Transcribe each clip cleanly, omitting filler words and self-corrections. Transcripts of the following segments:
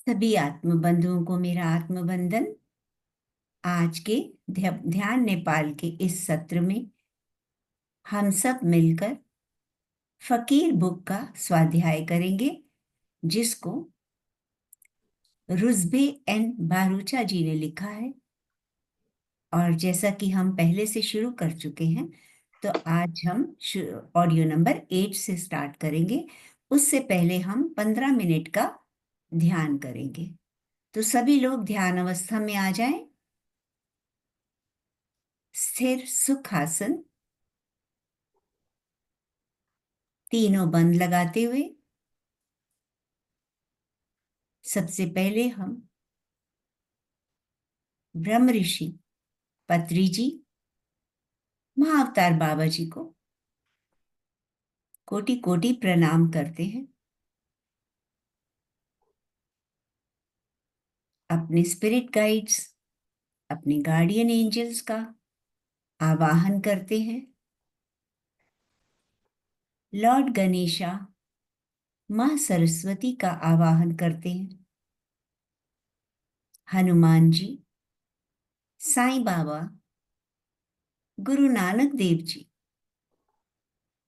सभी आत्मबंधुओं को मेरा आत्मबंधन। आज के ध्यान नेपाल के इस सत्र में हम सब मिलकर फकीर बुक का स्वाध्याय करेंगे, जिसको रुज़बे एन बारूचा जी ने लिखा है। और जैसा कि हम पहले से शुरू कर चुके हैं, तो आज हम ऑडियो नंबर 8 से स्टार्ट करेंगे। उससे पहले हम 15 मिनट का ध्यान करेंगे। तो सभी लोग ध्यान अवस्था में आ जाएं। स्थिर सुखासन, तीनों बंद लगाते हुए सबसे पहले हम ब्रह्म ऋषि पत्री जी, महाअवतार बाबा जी को कोटि कोटि प्रणाम करते हैं। अपने स्पिरिट गाइड्स, अपने गार्डियन एंजल्स का आवाहन करते हैं। लॉर्ड गणेशा, मां सरस्वती का आवाहन करते हैं। हनुमान जी, साईं बाबा, गुरु नानक देव जी,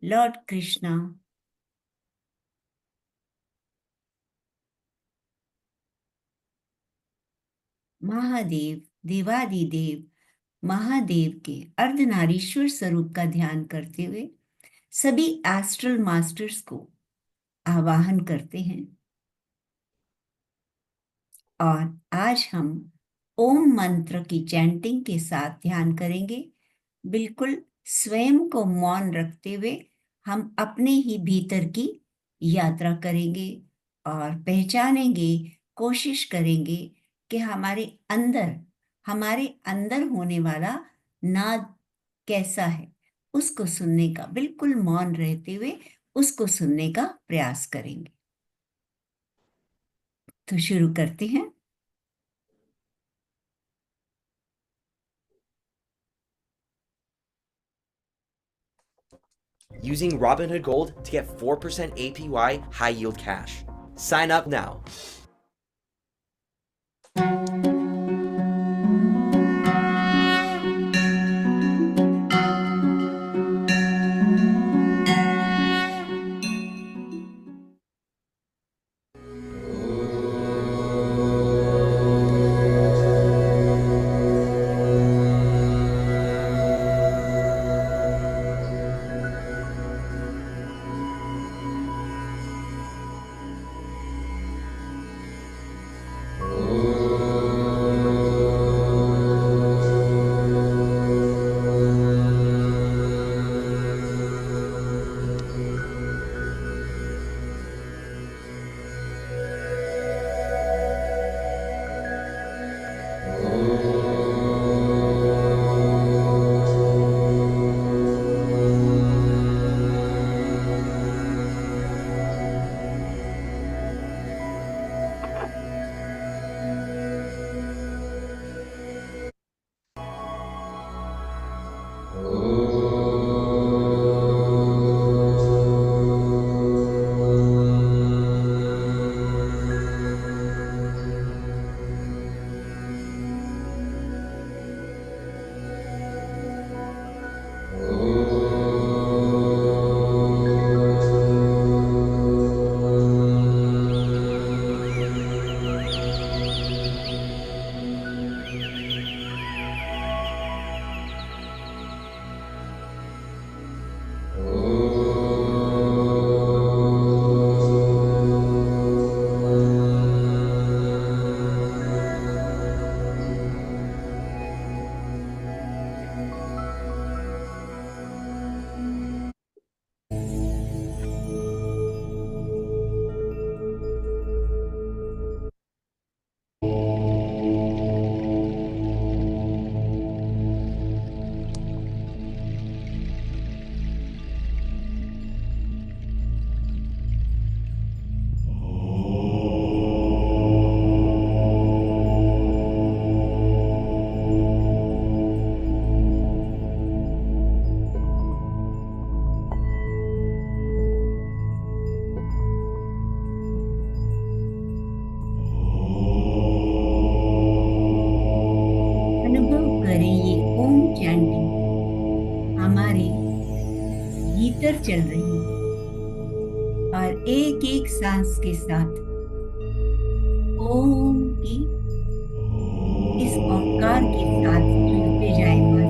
लॉर्ड कृष्णा, महादेव, देवादिदेव महादेव के अर्धनारीश्वर स्वरूप का ध्यान करते हुए सभी एस्ट्रल मास्टर्स को आवाहन करते हैं। और आज हम ओम मंत्र की चैंटिंग के साथ ध्यान करेंगे। बिल्कुल स्वयं को मौन रखते हुए हम अपने ही भीतर की यात्रा करेंगे और पहचानेंगे, कोशिश करेंगे कि हमारे अंदर होने वाला नाद कैसा है। उसको सुनने का, बिल्कुल मौन रहते हुए उसको सुनने का प्रयास करेंगे। तो शुरू करते हैं। Using Robinhood Gold to get 4% APY high yield cash. Sign up now. चल रही है। और एक एक सांस के साथ ओम की, इस ओंकार के साथ जुड़ते जाए मास्टर।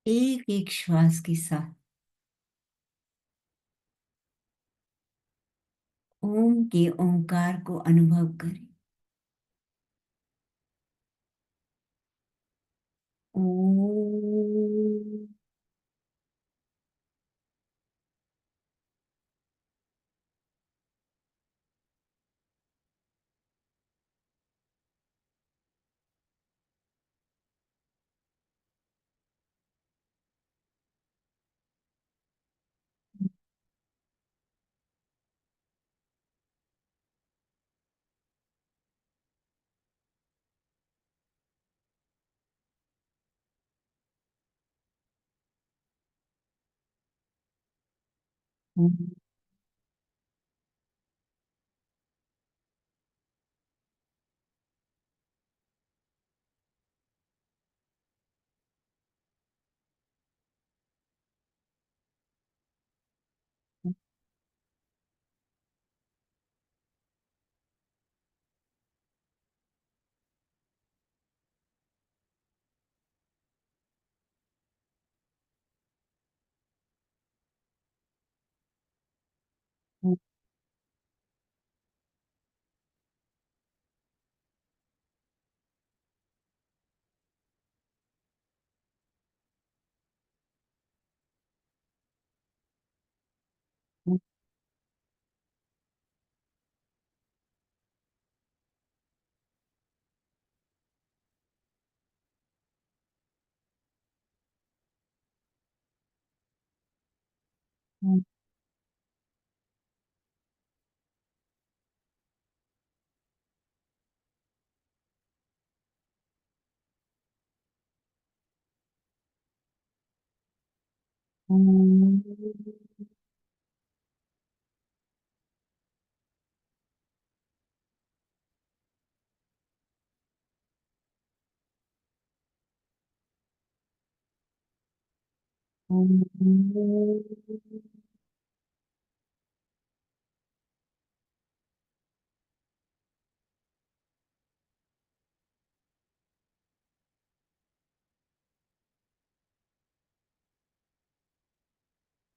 एक एक श्वास के साथ ओम के ओंकार को अनुभव करें।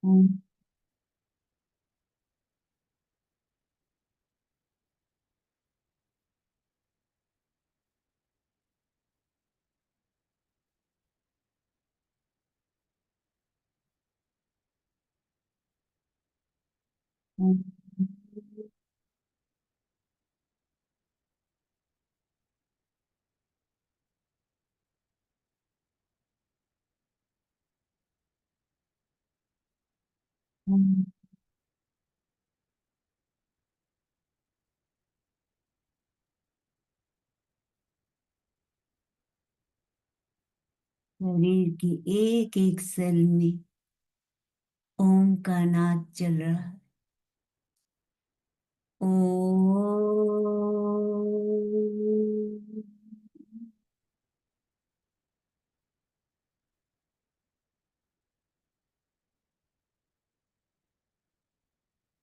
ओम। शरीर की एक एक सेल में ओम का नाद चल रहा है।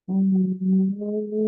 ओम।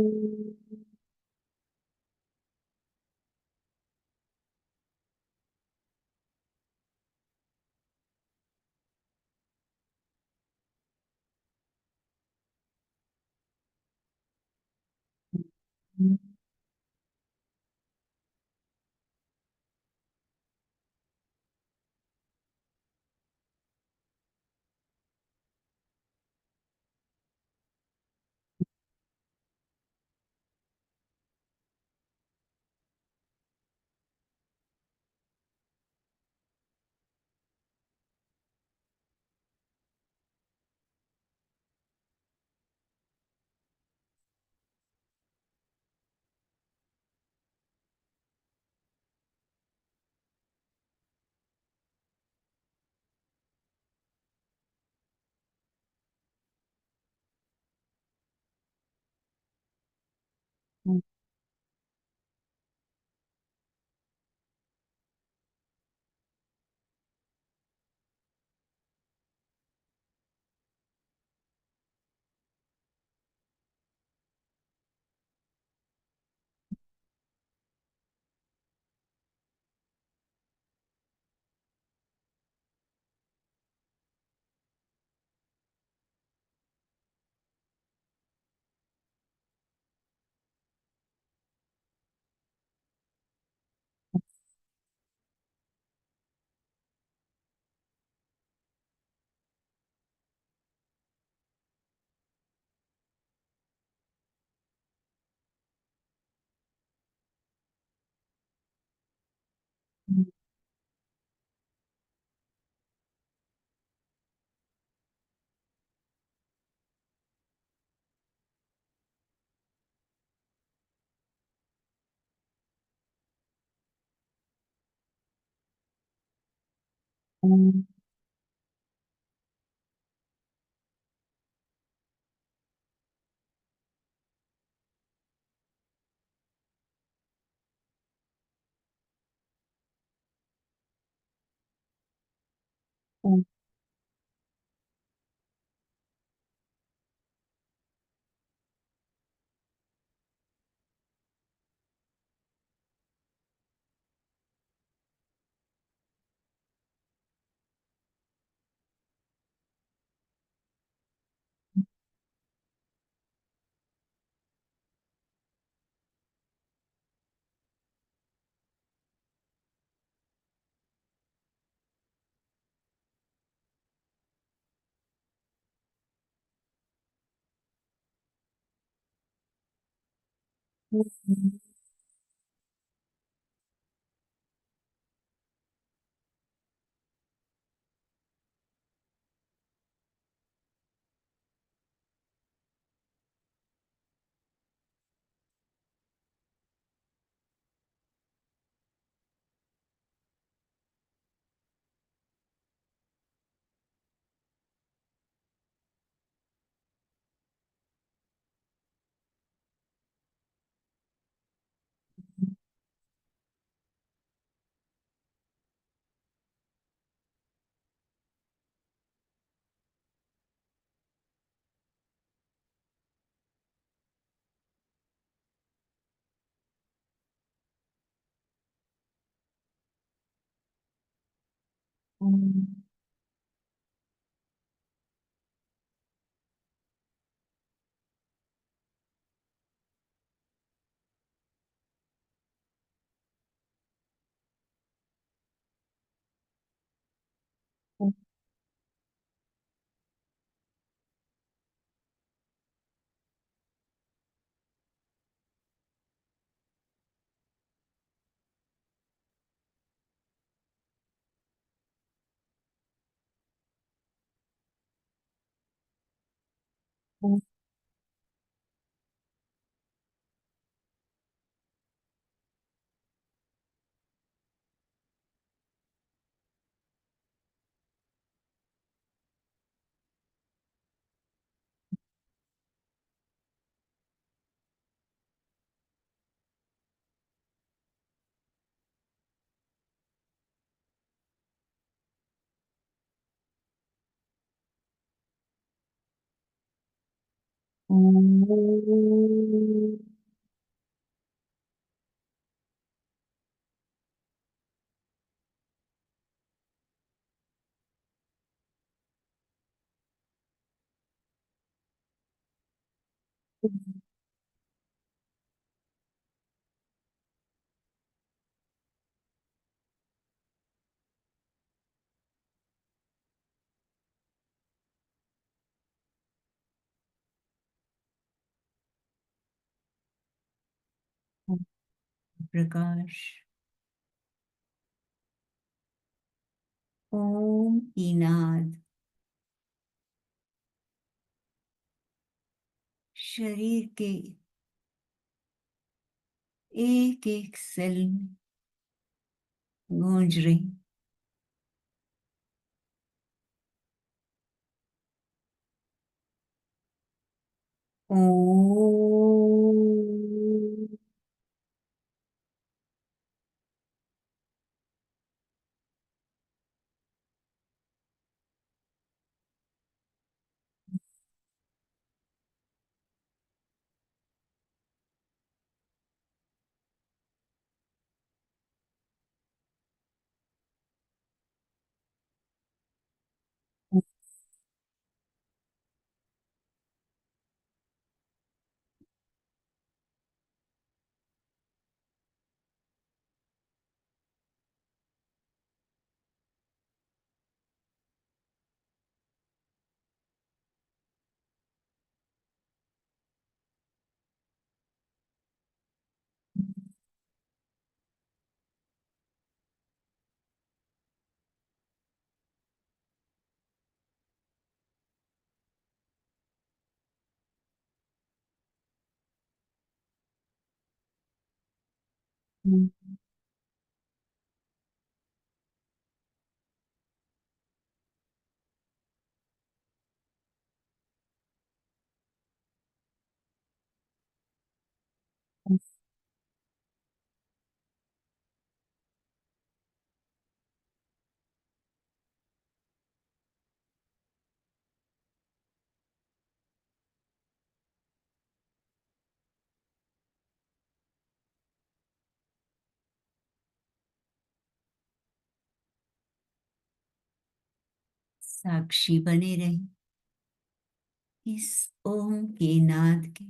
प्रकाश। ओम की नाद शरीर के एक एक सेल में गूंज रही। ओम। साक्षी बने रहे इस ओम के नाद के।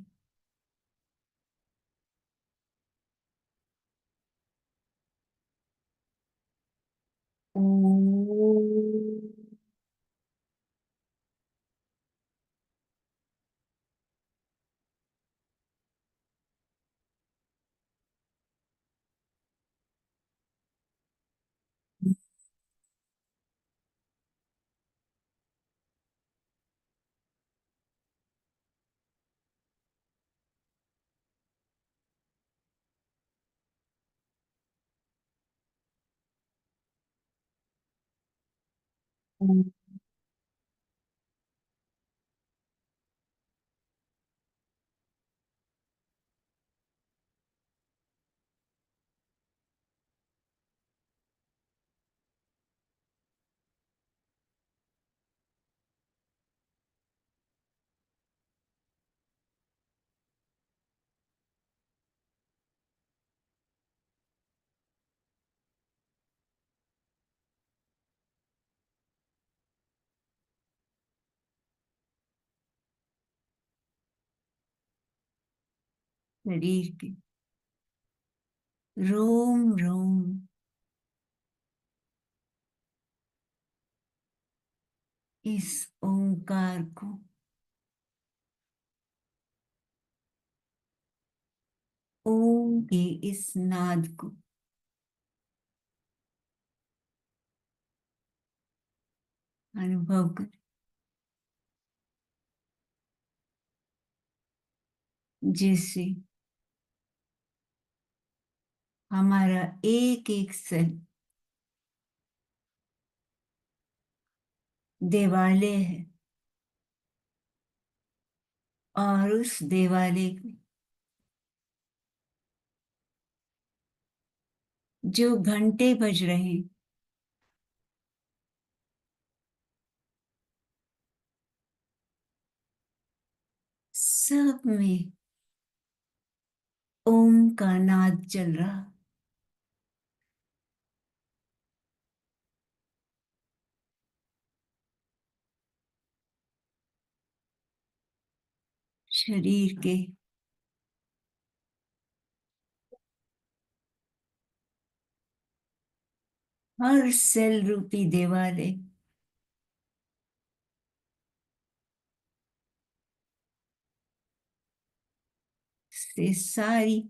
ओम। शरीर के रोम रोम इस ओंकार को ओम के इस नाद को अनुभव कर, जिससे हमारा एक एक सेल देवालय है और उस देवालय में जो घंटे बज रहे हैं सब में ओम का नाद चल रहा। शरीर के हर सेल रूपी देवालय से सारी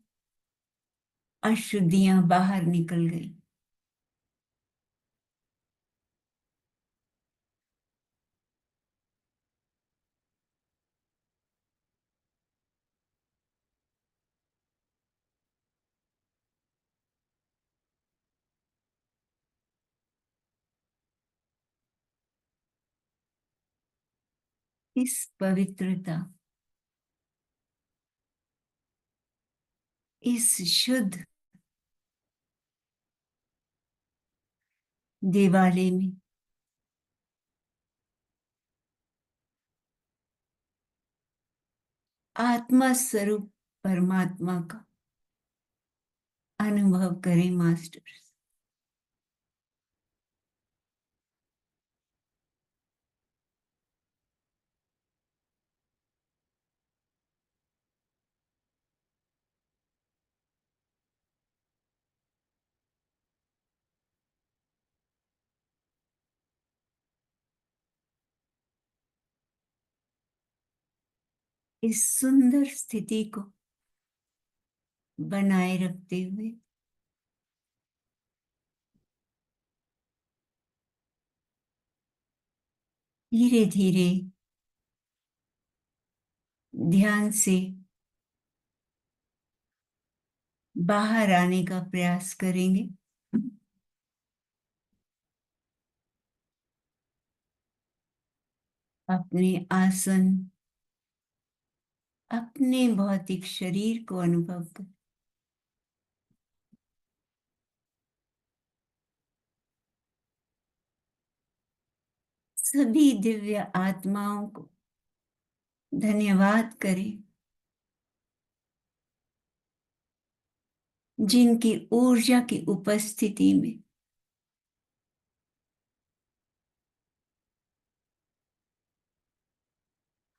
अशुद्धियां बाहर निकल गई। इस पवित्रता, इस शुद्ध दिवाले में आत्मा स्वरूप परमात्मा का अनुभव करें मास्टर। इस सुंदर स्थिति को बनाए रखते हुए धीरे धीरे ध्यान से बाहर आने का प्रयास करेंगे। अपने आसन, अपने भौतिक शरीर को अनुभव कर, सभी दिव्य आत्माओं को धन्यवाद करें, जिनकी ऊर्जा की उपस्थिति में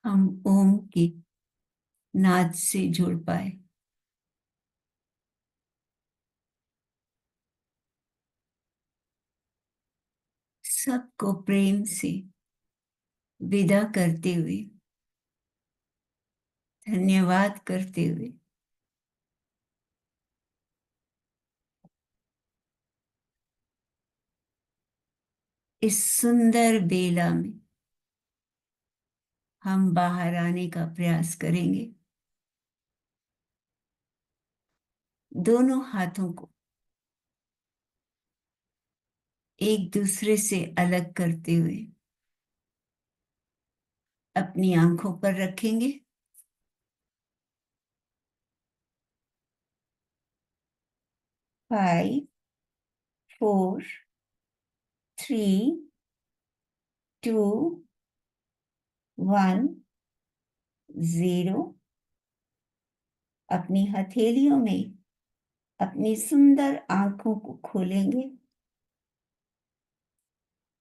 हम ओम के नाद से जुड़ पाए। सबको प्रेम से विदा करते हुए, धन्यवाद करते हुए इस सुंदर बेला में हम बाहर आने का प्रयास करेंगे। दोनों हाथों को एक दूसरे से अलग करते हुए अपनी आंखों पर रखेंगे। 5, 4, 3, 2, 1, 0। अपनी हथेलियों में अपनी सुंदर आंखों को खोलेंगे।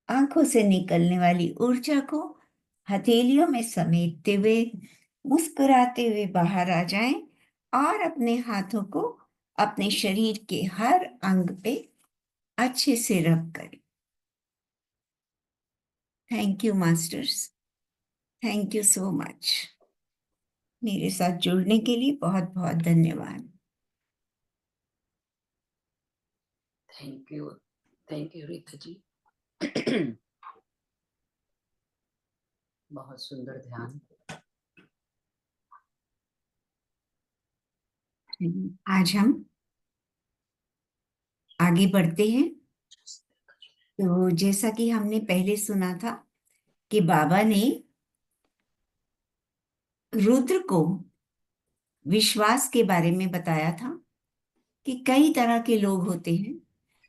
आंखों से निकलने वाली ऊर्जा को हथेलियों में समेटते हुए मुस्कुराते हुए बाहर आ जाएं और अपने हाथों को अपने शरीर के हर अंग पे अच्छे से रब करें। Thank you masters, thank you so much. मेरे साथ जुड़ने के लिए बहुत बहुत धन्यवाद। Thank you Rita ji. बहुत सुंदर ध्यान। आज हम आगे बढ़ते हैं। तो जैसा कि हमने पहले सुना था कि बाबा ने रुद्र को विश्वास के बारे में बताया था कि कई तरह के लोग होते हैं,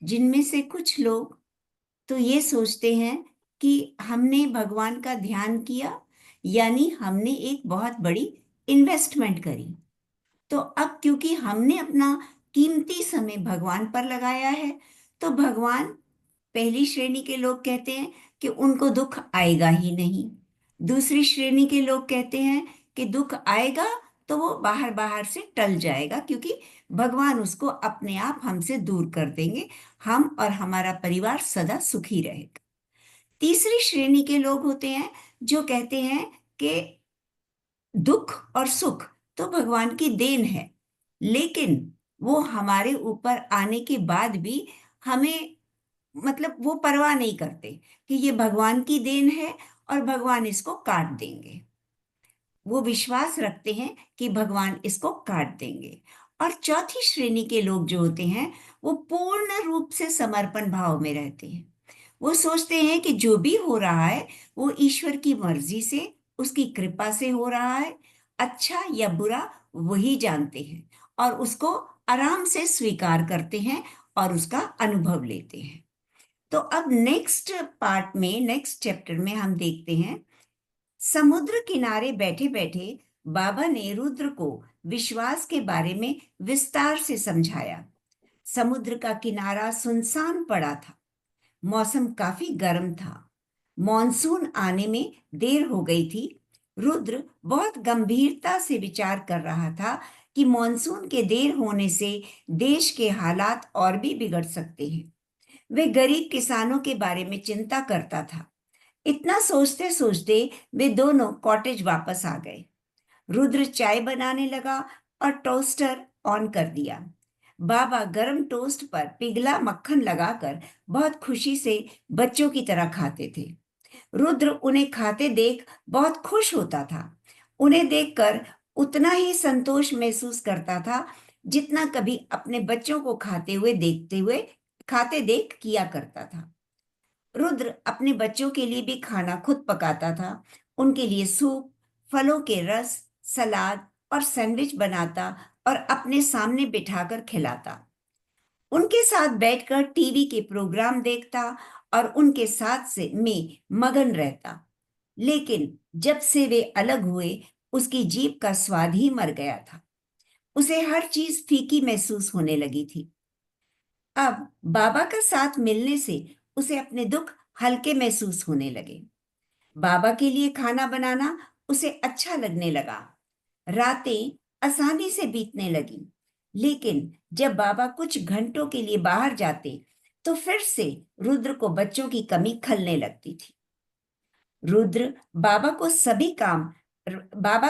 जिनमें से कुछ लोग तो ये सोचते हैं कि हमने भगवान का ध्यान किया, यानी हमने एक बहुत बड़ी इन्वेस्टमेंट करी, तो अब क्योंकि हमने अपना कीमती समय भगवान पर लगाया है, तो भगवान, पहली श्रेणी के लोग कहते हैं कि उनको दुख आएगा ही नहीं। दूसरी श्रेणी के लोग कहते हैं कि दुख आएगा तो वो बाहर बाहर से टल जाएगा, क्योंकि भगवान उसको अपने आप हमसे दूर कर देंगे, हम और हमारा परिवार सदा सुखी रहेगा। तीसरी श्रेणी के लोग होते हैं जो कहते हैं कि दुख और सुख तो भगवान की देन है, लेकिन वो हमारे ऊपर आने के बाद भी हमें मतलब वो परवाह नहीं करते कि ये भगवान की देन है और भगवान इसको काट देंगे। वो विश्वास रखते हैं कि भगवान इसको काट देंगे। और चौथी श्रेणी के लोग जो होते हैं वो पूर्ण रूप से समर्पण भाव में रहते हैं। वो सोचते हैं कि जो भी हो रहा है वो ईश्वर की मर्जी से, उसकी कृपा से हो रहा है। अच्छा या बुरा वही जानते हैं और उसको आराम से स्वीकार करते हैं और उसका अनुभव लेते हैं। तो अब नेक्स्ट पार्ट में, नेक्स्ट चैप्टर में हम देखते हैं, समुद्र किनारे बैठे बैठे बाबा ने रुद्र को विश्वास के बारे में विस्तार से समझाया। समुद्र का किनारा सुनसान पड़ा था। मौसम काफी गर्म था। मॉनसून आने में देर हो गई थी। रुद्र बहुत गंभीरता से विचार कर रहा था कि मॉनसून के देर होने से देश के हालात और भी बिगड़ सकते हैं। वे गरीब किसानों के बारे में चिंता करता था। इतना सोचते सोचते वे दोनों कॉटेज वापस आ गए। रुद्र चाय बनाने लगा और टोस्टर ऑन कर दिया। बाबा गरम टोस्ट पर पिघला मक्खन लगाकर बहुत खुशी से बच्चों की तरह खाते थे। रुद्र उन्हें खाते देख बहुत खुश होता था। उन्हें देखकर उतना ही संतोष महसूस करता था जितना कभी अपने बच्चों को खाते देख किया करता था। रुद्र अपने बच्चों के लिए भी खाना खुद पकाता था। उनके लिए सूप, फलों के रस, सलाद और सैंडविच बनाता और अपने सामने बिठाकर खिलाता। उनके साथ बैठकर टीवी के प्रोग्राम देखता और उनके साथ से में मगन रहता। लेकिन जब से वे अलग हुए, उसकी जीभ का स्वाद ही मर गया था। उसे हर चीज फीकी महसूस होने लगी थी। अब बाबा का साथ मिलने से उसे अपने दुख हल्के महसूस होने लगे। बाबा के लिए खाना बनाना उसे अच्छा लगने लगा। रातें आसानी से बीतने लगी। लेकिन जब बाबा कुछ घंटों के लिए बाहर जाते तो फिर से रुद्र को बच्चों की कमी खलने लगती थी। रुद्र बाबा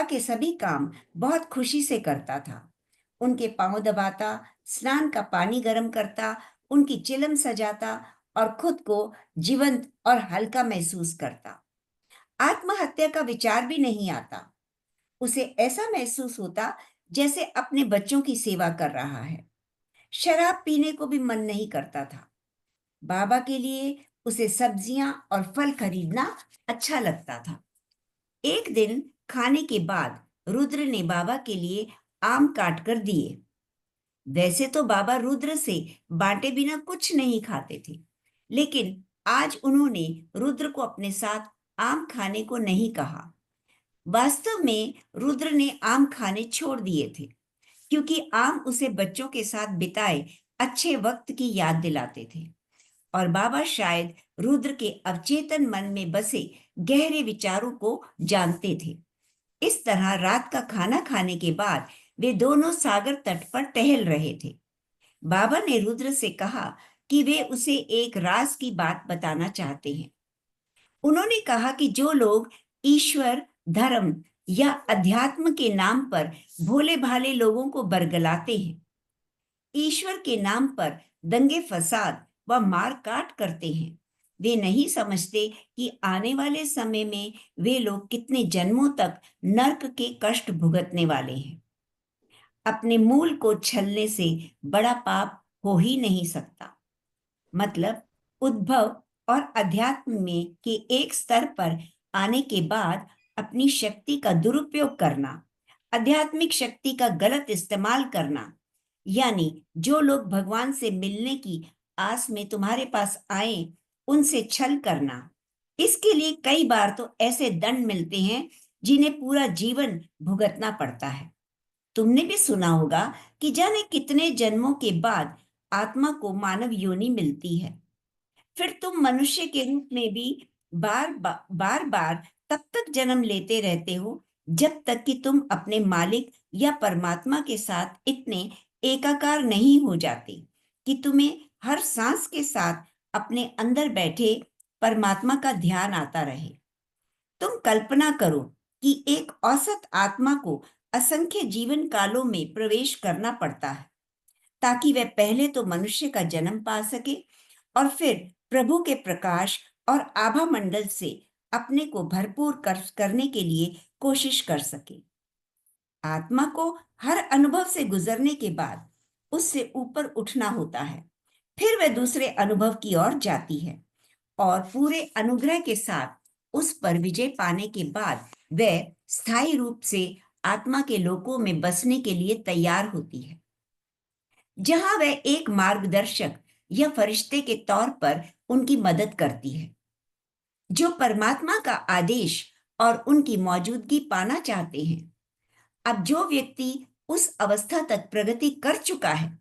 के सभी काम बहुत खुशी से करता था। उनके पांव दबाता, स्नान का पानी गर्म करता, उनकी चिलम सजाता और खुद को जीवंत और हल्का महसूस करता। आत्महत्या का विचार भी नहीं आता। उसे ऐसा महसूस होता जैसे अपने बच्चों की सेवा कर रहा है। शराब पीने को भी मन नहीं करता था। बाबा के लिए उसे सब्जियां और फल खरीदना अच्छा लगता था। एक दिन खाने के बाद रुद्र ने बाबा के लिए आम काट कर दिए। वैसे तो बाबा रुद्र से बांटे बिना कुछ नहीं खाते थे, लेकिन आज उन्होंने रुद्र को अपने साथ आम खाने को नहीं कहा। वास्तव में रुद्र ने आम खाने छोड़ दिए थे, क्योंकि आम उसे बच्चों के साथ बिताए अच्छे वक्त की याद दिलाते थे और बाबा शायद रुद्र के अवचेतन मन में बसे गहरे विचारों को जानते थे। इस तरह रात का खाना खाने के बाद वे दोनों सागर तट पर टहल रहे थे। बाबा ने रुद्र से कहा कि वे उसे एक राज की बात बताना चाहते हैं। उन्होंने कहा कि जो लोग ईश्वर, धर्म या अध्यात्म के नाम पर भोले भाले लोगों को बरगलाते हैं, ईश्वर के नाम पर दंगे फसाद व मार काट करते हैं, वे नहीं समझते कि आने वाले समय में वे लोग कितने जन्मों तक नर्क के कष्ट भुगतने वाले हैं। अपने मूल को छलने से बड़ा पाप हो ही नहीं सकता। मतलब उद्भव और अध्यात्म में के एक स्तर पर आने के बाद अपनी शक्ति का दुरुपयोग करना, आध्यात्मिक शक्ति का गलत इस्तेमाल करना, यानी जो लोग भगवान से मिलने की आस में तुम्हारे पास आए उनसे छल करना। इसके लिए कई बार तो ऐसे दंड मिलते हैं जिन्हें पूरा जीवन भुगतना पड़ता है। तुमने भी सुना होगा कि जाने कितने जन्मों के बाद आत्मा को मानव योनि मिलती है। फिर तुम मनुष्य के रूप में भी बार बार तब तक जन्म लेते रहते हो जब तक कि तुम अपने मालिक या परमात्मा के साथ इतने एकाकार नहीं हो जाते कि तुम्हें हर सांस के साथ अपने अंदर बैठे परमात्मा का ध्यान आता रहे। तुम कल्पना करो कि एक औसत आत्मा को असंख्य जीवन कालों में प्रवेश करना पड़ता है। ताकि वह पहले तो मनुष्य का जन्म पा सके और फिर प्रभु के प्रकाश और आभा मंडल से अपने को भरपूर करने के लिए कोशिश कर सके। आत्मा को हर अनुभव से गुजरने के बाद उससे ऊपर उठना होता है, फिर वह दूसरे अनुभव की ओर जाती है और पूरे अनुग्रह के साथ उस पर विजय पाने के बाद वह स्थायी रूप से आत्मा के लोकों में बसने के लिए तैयार होती है, जहां वह एक मार्गदर्शक या फरिश्ते के तौर पर उनकी मदद करती है, जो परमात्मा का आदेश और उनकी मौजूदगी पाना चाहते हैं। अब जो व्यक्ति उस अवस्था तक प्रगति कर चुका है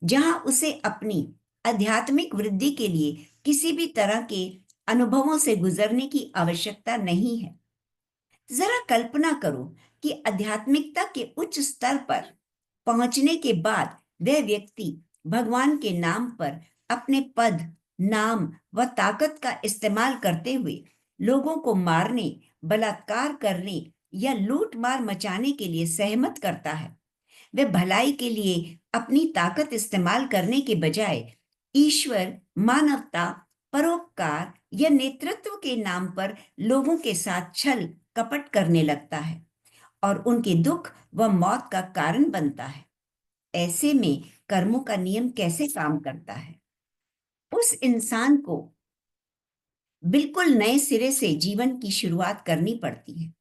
जहां उसे अपनी आध्यात्मिक वृद्धि के लिए किसी भी तरह के अनुभवों से गुजरने की आवश्यकता नहीं है, जरा कल्पना करो कि आध्यात्मिकता के उच्च स्तर पर पहुंचने के बाद वह व्यक्ति भगवान के नाम पर अपने पद, नाम व ताकत का इस्तेमाल करते हुए लोगों को मारने, बलात्कार करने या लूट मार मचाने के लिए सहमत करता है। वह भलाई के लिए अपनी ताकत इस्तेमाल करने के बजाय ईश्वर, मानवता, परोपकार या नेतृत्व के नाम पर लोगों के साथ छल कपट करने लगता है और उनके दुख व मौत का कारण बनता है। ऐसे में कर्मों का नियम कैसे काम करता है? उस इंसान को बिल्कुल नए सिरे से जीवन की शुरुआत करनी पड़ती है।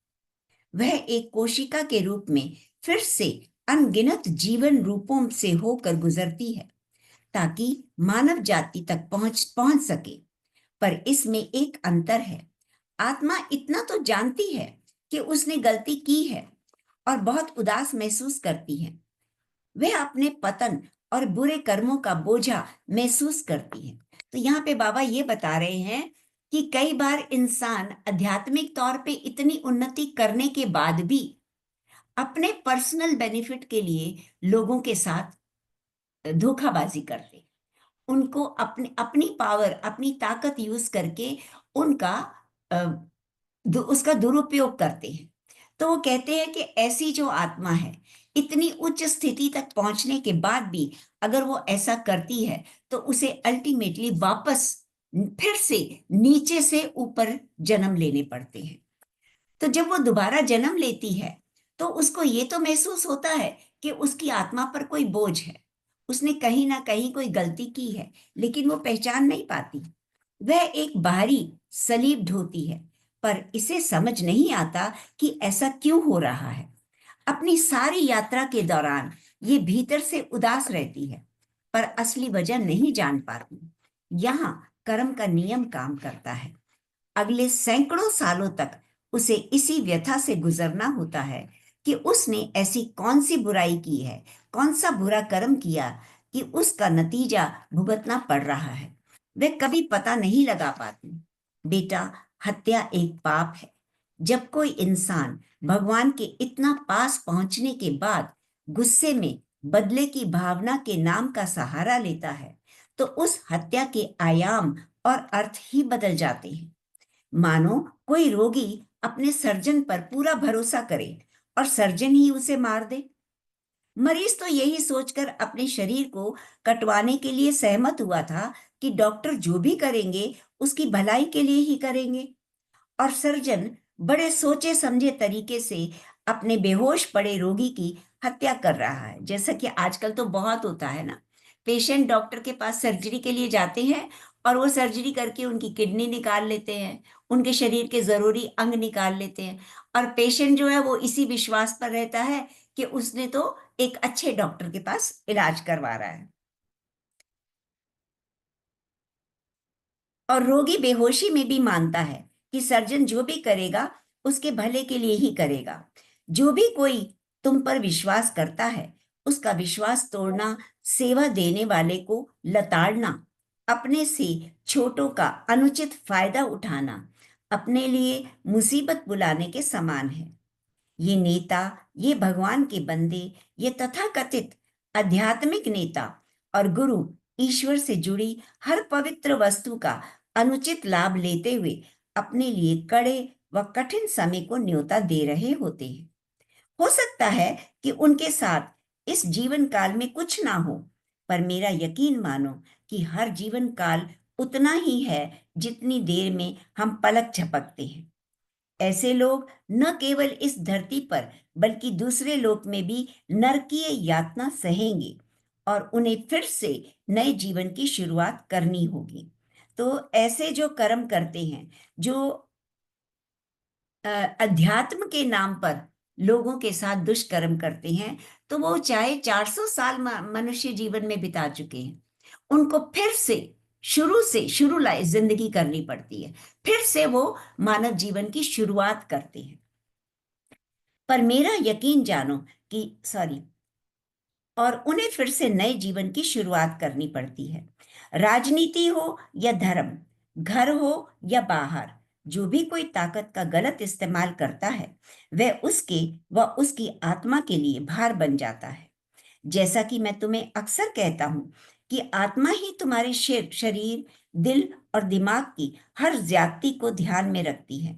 वह एक कोशिका के रूप में फिर से अनगिनत जीवन रूपों से होकर गुजरती है ताकि मानव जाति तक पहुंच सके। पर इसमें एक अंतर है। आत्मा इतना तो जानती है कि उसने गलती की है और बहुत उदास महसूस करती है। वह अपने पतन और बुरे कर्मों का बोझा महसूस करती है। तो यहाँ पे बाबा ये बता रहे हैं कि कई बार इंसान आध्यात्मिक तौर पे इतनी उन्नति करने के बाद भी अपने पर्सनल बेनिफिट के लिए लोगों के साथ धोखाबाजी करते, उनको अपनी पावर, अपनी ताकत यूज करके उनका उसका दुरुपयोग करते हैं। तो वो कहते हैं कि ऐसी जो आत्मा है, इतनी उच्च स्थिति तक पहुंचने के बाद भी अगर वो ऐसा करती है तो उसे अल्टीमेटली वापस फिर से नीचे से ऊपर जन्म लेने पड़ते हैं। तो जब वो दोबारा जन्म लेती है तो उसको ये तो महसूस होता है कि उसकी आत्मा पर कोई बोझ है, उसने कहीं ना कहीं कोई गलती की है, लेकिन वो पहचान नहीं पाती। वह एक बाहरी सलीब ढोती है, पर इसे समझ नहीं आता कि ऐसा क्यों हो रहा है। अपनी सारी यात्रा के दौरान ये भीतर से उदास रहती है, पर असली वजह नहीं जान पाती। यहाँ कर्म का नियम काम करता है। अगले सैकड़ों सालों तक उसे इसी व्यथा से गुजरना होता है कि उसने ऐसी कौन सी बुराई की है, कौन सा बुरा कर्म किया कि उसका नतीजा भुगतना पड़ रहा है। वे कभी पता नहीं लगा पाती। बेटा, हत्या एक पाप है। जब कोई इंसान भगवान के इतना पास पहुंचने के बाद गुस्से में बदले की भावना के नाम का सहारा लेता है तो उस हत्या के आयाम और अर्थ ही बदल जाते हैं। मानो कोई रोगी अपने सर्जन पर पूरा भरोसा करे और सर्जन ही उसे मार दे। मरीज तो यही सोचकर अपने शरीर को कटवाने के लिए सहमत हुआ था कि डॉक्टर जो भी करेंगे उसकी भलाई के लिए ही करेंगे, और सर्जन बड़े सोचे समझे तरीके से अपने बेहोश पड़े रोगी की हत्या कर रहा है। जैसा कि आजकल तो बहुत होता है ना, पेशेंट डॉक्टर के पास सर्जरी के लिए जाते हैं और वो सर्जरी करके उनकी किडनी निकाल लेते हैं, उनके शरीर के जरूरी अंग निकाल लेते हैं, और पेशेंट जो है वो इसी विश्वास पर रहता है कि उसने तो एक अच्छे डॉक्टर के पास इलाज करवा रहा है। और रोगी बेहोशी में भी मानता है कि सर्जन जो भी करेगा उसके भले के लिए ही करेगा। जो भी कोई तुम पर विश्वास करता है उसका विश्वास तोड़ना, सेवा देने वाले को लताड़ना, अपने से छोटों का अनुचित फायदा उठाना अपने लिए मुसीबत बुलाने के समान है। ये नेता, ये भगवान के बंदे, ये तथाकथित आध्यात्मिक नेता और गुरु ईश्वर से जुड़ी हर पवित्र वस्तु का अनुचित लाभ लेते हुए अपने लिए कड़े व कठिन समय को न्योता दे रहे होते हैं। हो सकता है कि उनके साथ इस जीवन काल में कुछ ना हो, पर मेरा यकीन मानो कि हर जीवन काल उतना ही है जितनी देर में हम पलक झपकते हैं। ऐसे लोग न केवल इस धरती पर बल्कि दूसरे लोक में भी नरकीय यातना सहेंगे और उन्हें फिर से नए जीवन की शुरुआत करनी होगी। तो ऐसे जो कर्म करते हैं, जो अध्यात्म के नाम पर लोगों के साथ दुष्कर्म करते हैं, तो वो चाहे 400 साल मनुष्य जीवन में बिता चुके हैं, उनको फिर से शुरू लाए जिंदगी करनी पड़ती है। फिर से वो मानव जीवन की शुरुआत करते हैं। पर मेरा यकीन जानो कि और उन्हें फिर से नए जीवन की शुरुआत करनी पड़ती है। राजनीति हो या धर्म, घर हो या बाहर, जो भी कोई ताकत का गलत इस्तेमाल करता है, वह उसकी आत्मा के लिए भार बन जाता है। जैसा कि मैं तुम्हें अक्सर कहता हूं कि आत्मा ही तुम्हारे शरीर, दिल और दिमाग की हर ज्यादती को ध्यान में रखती है।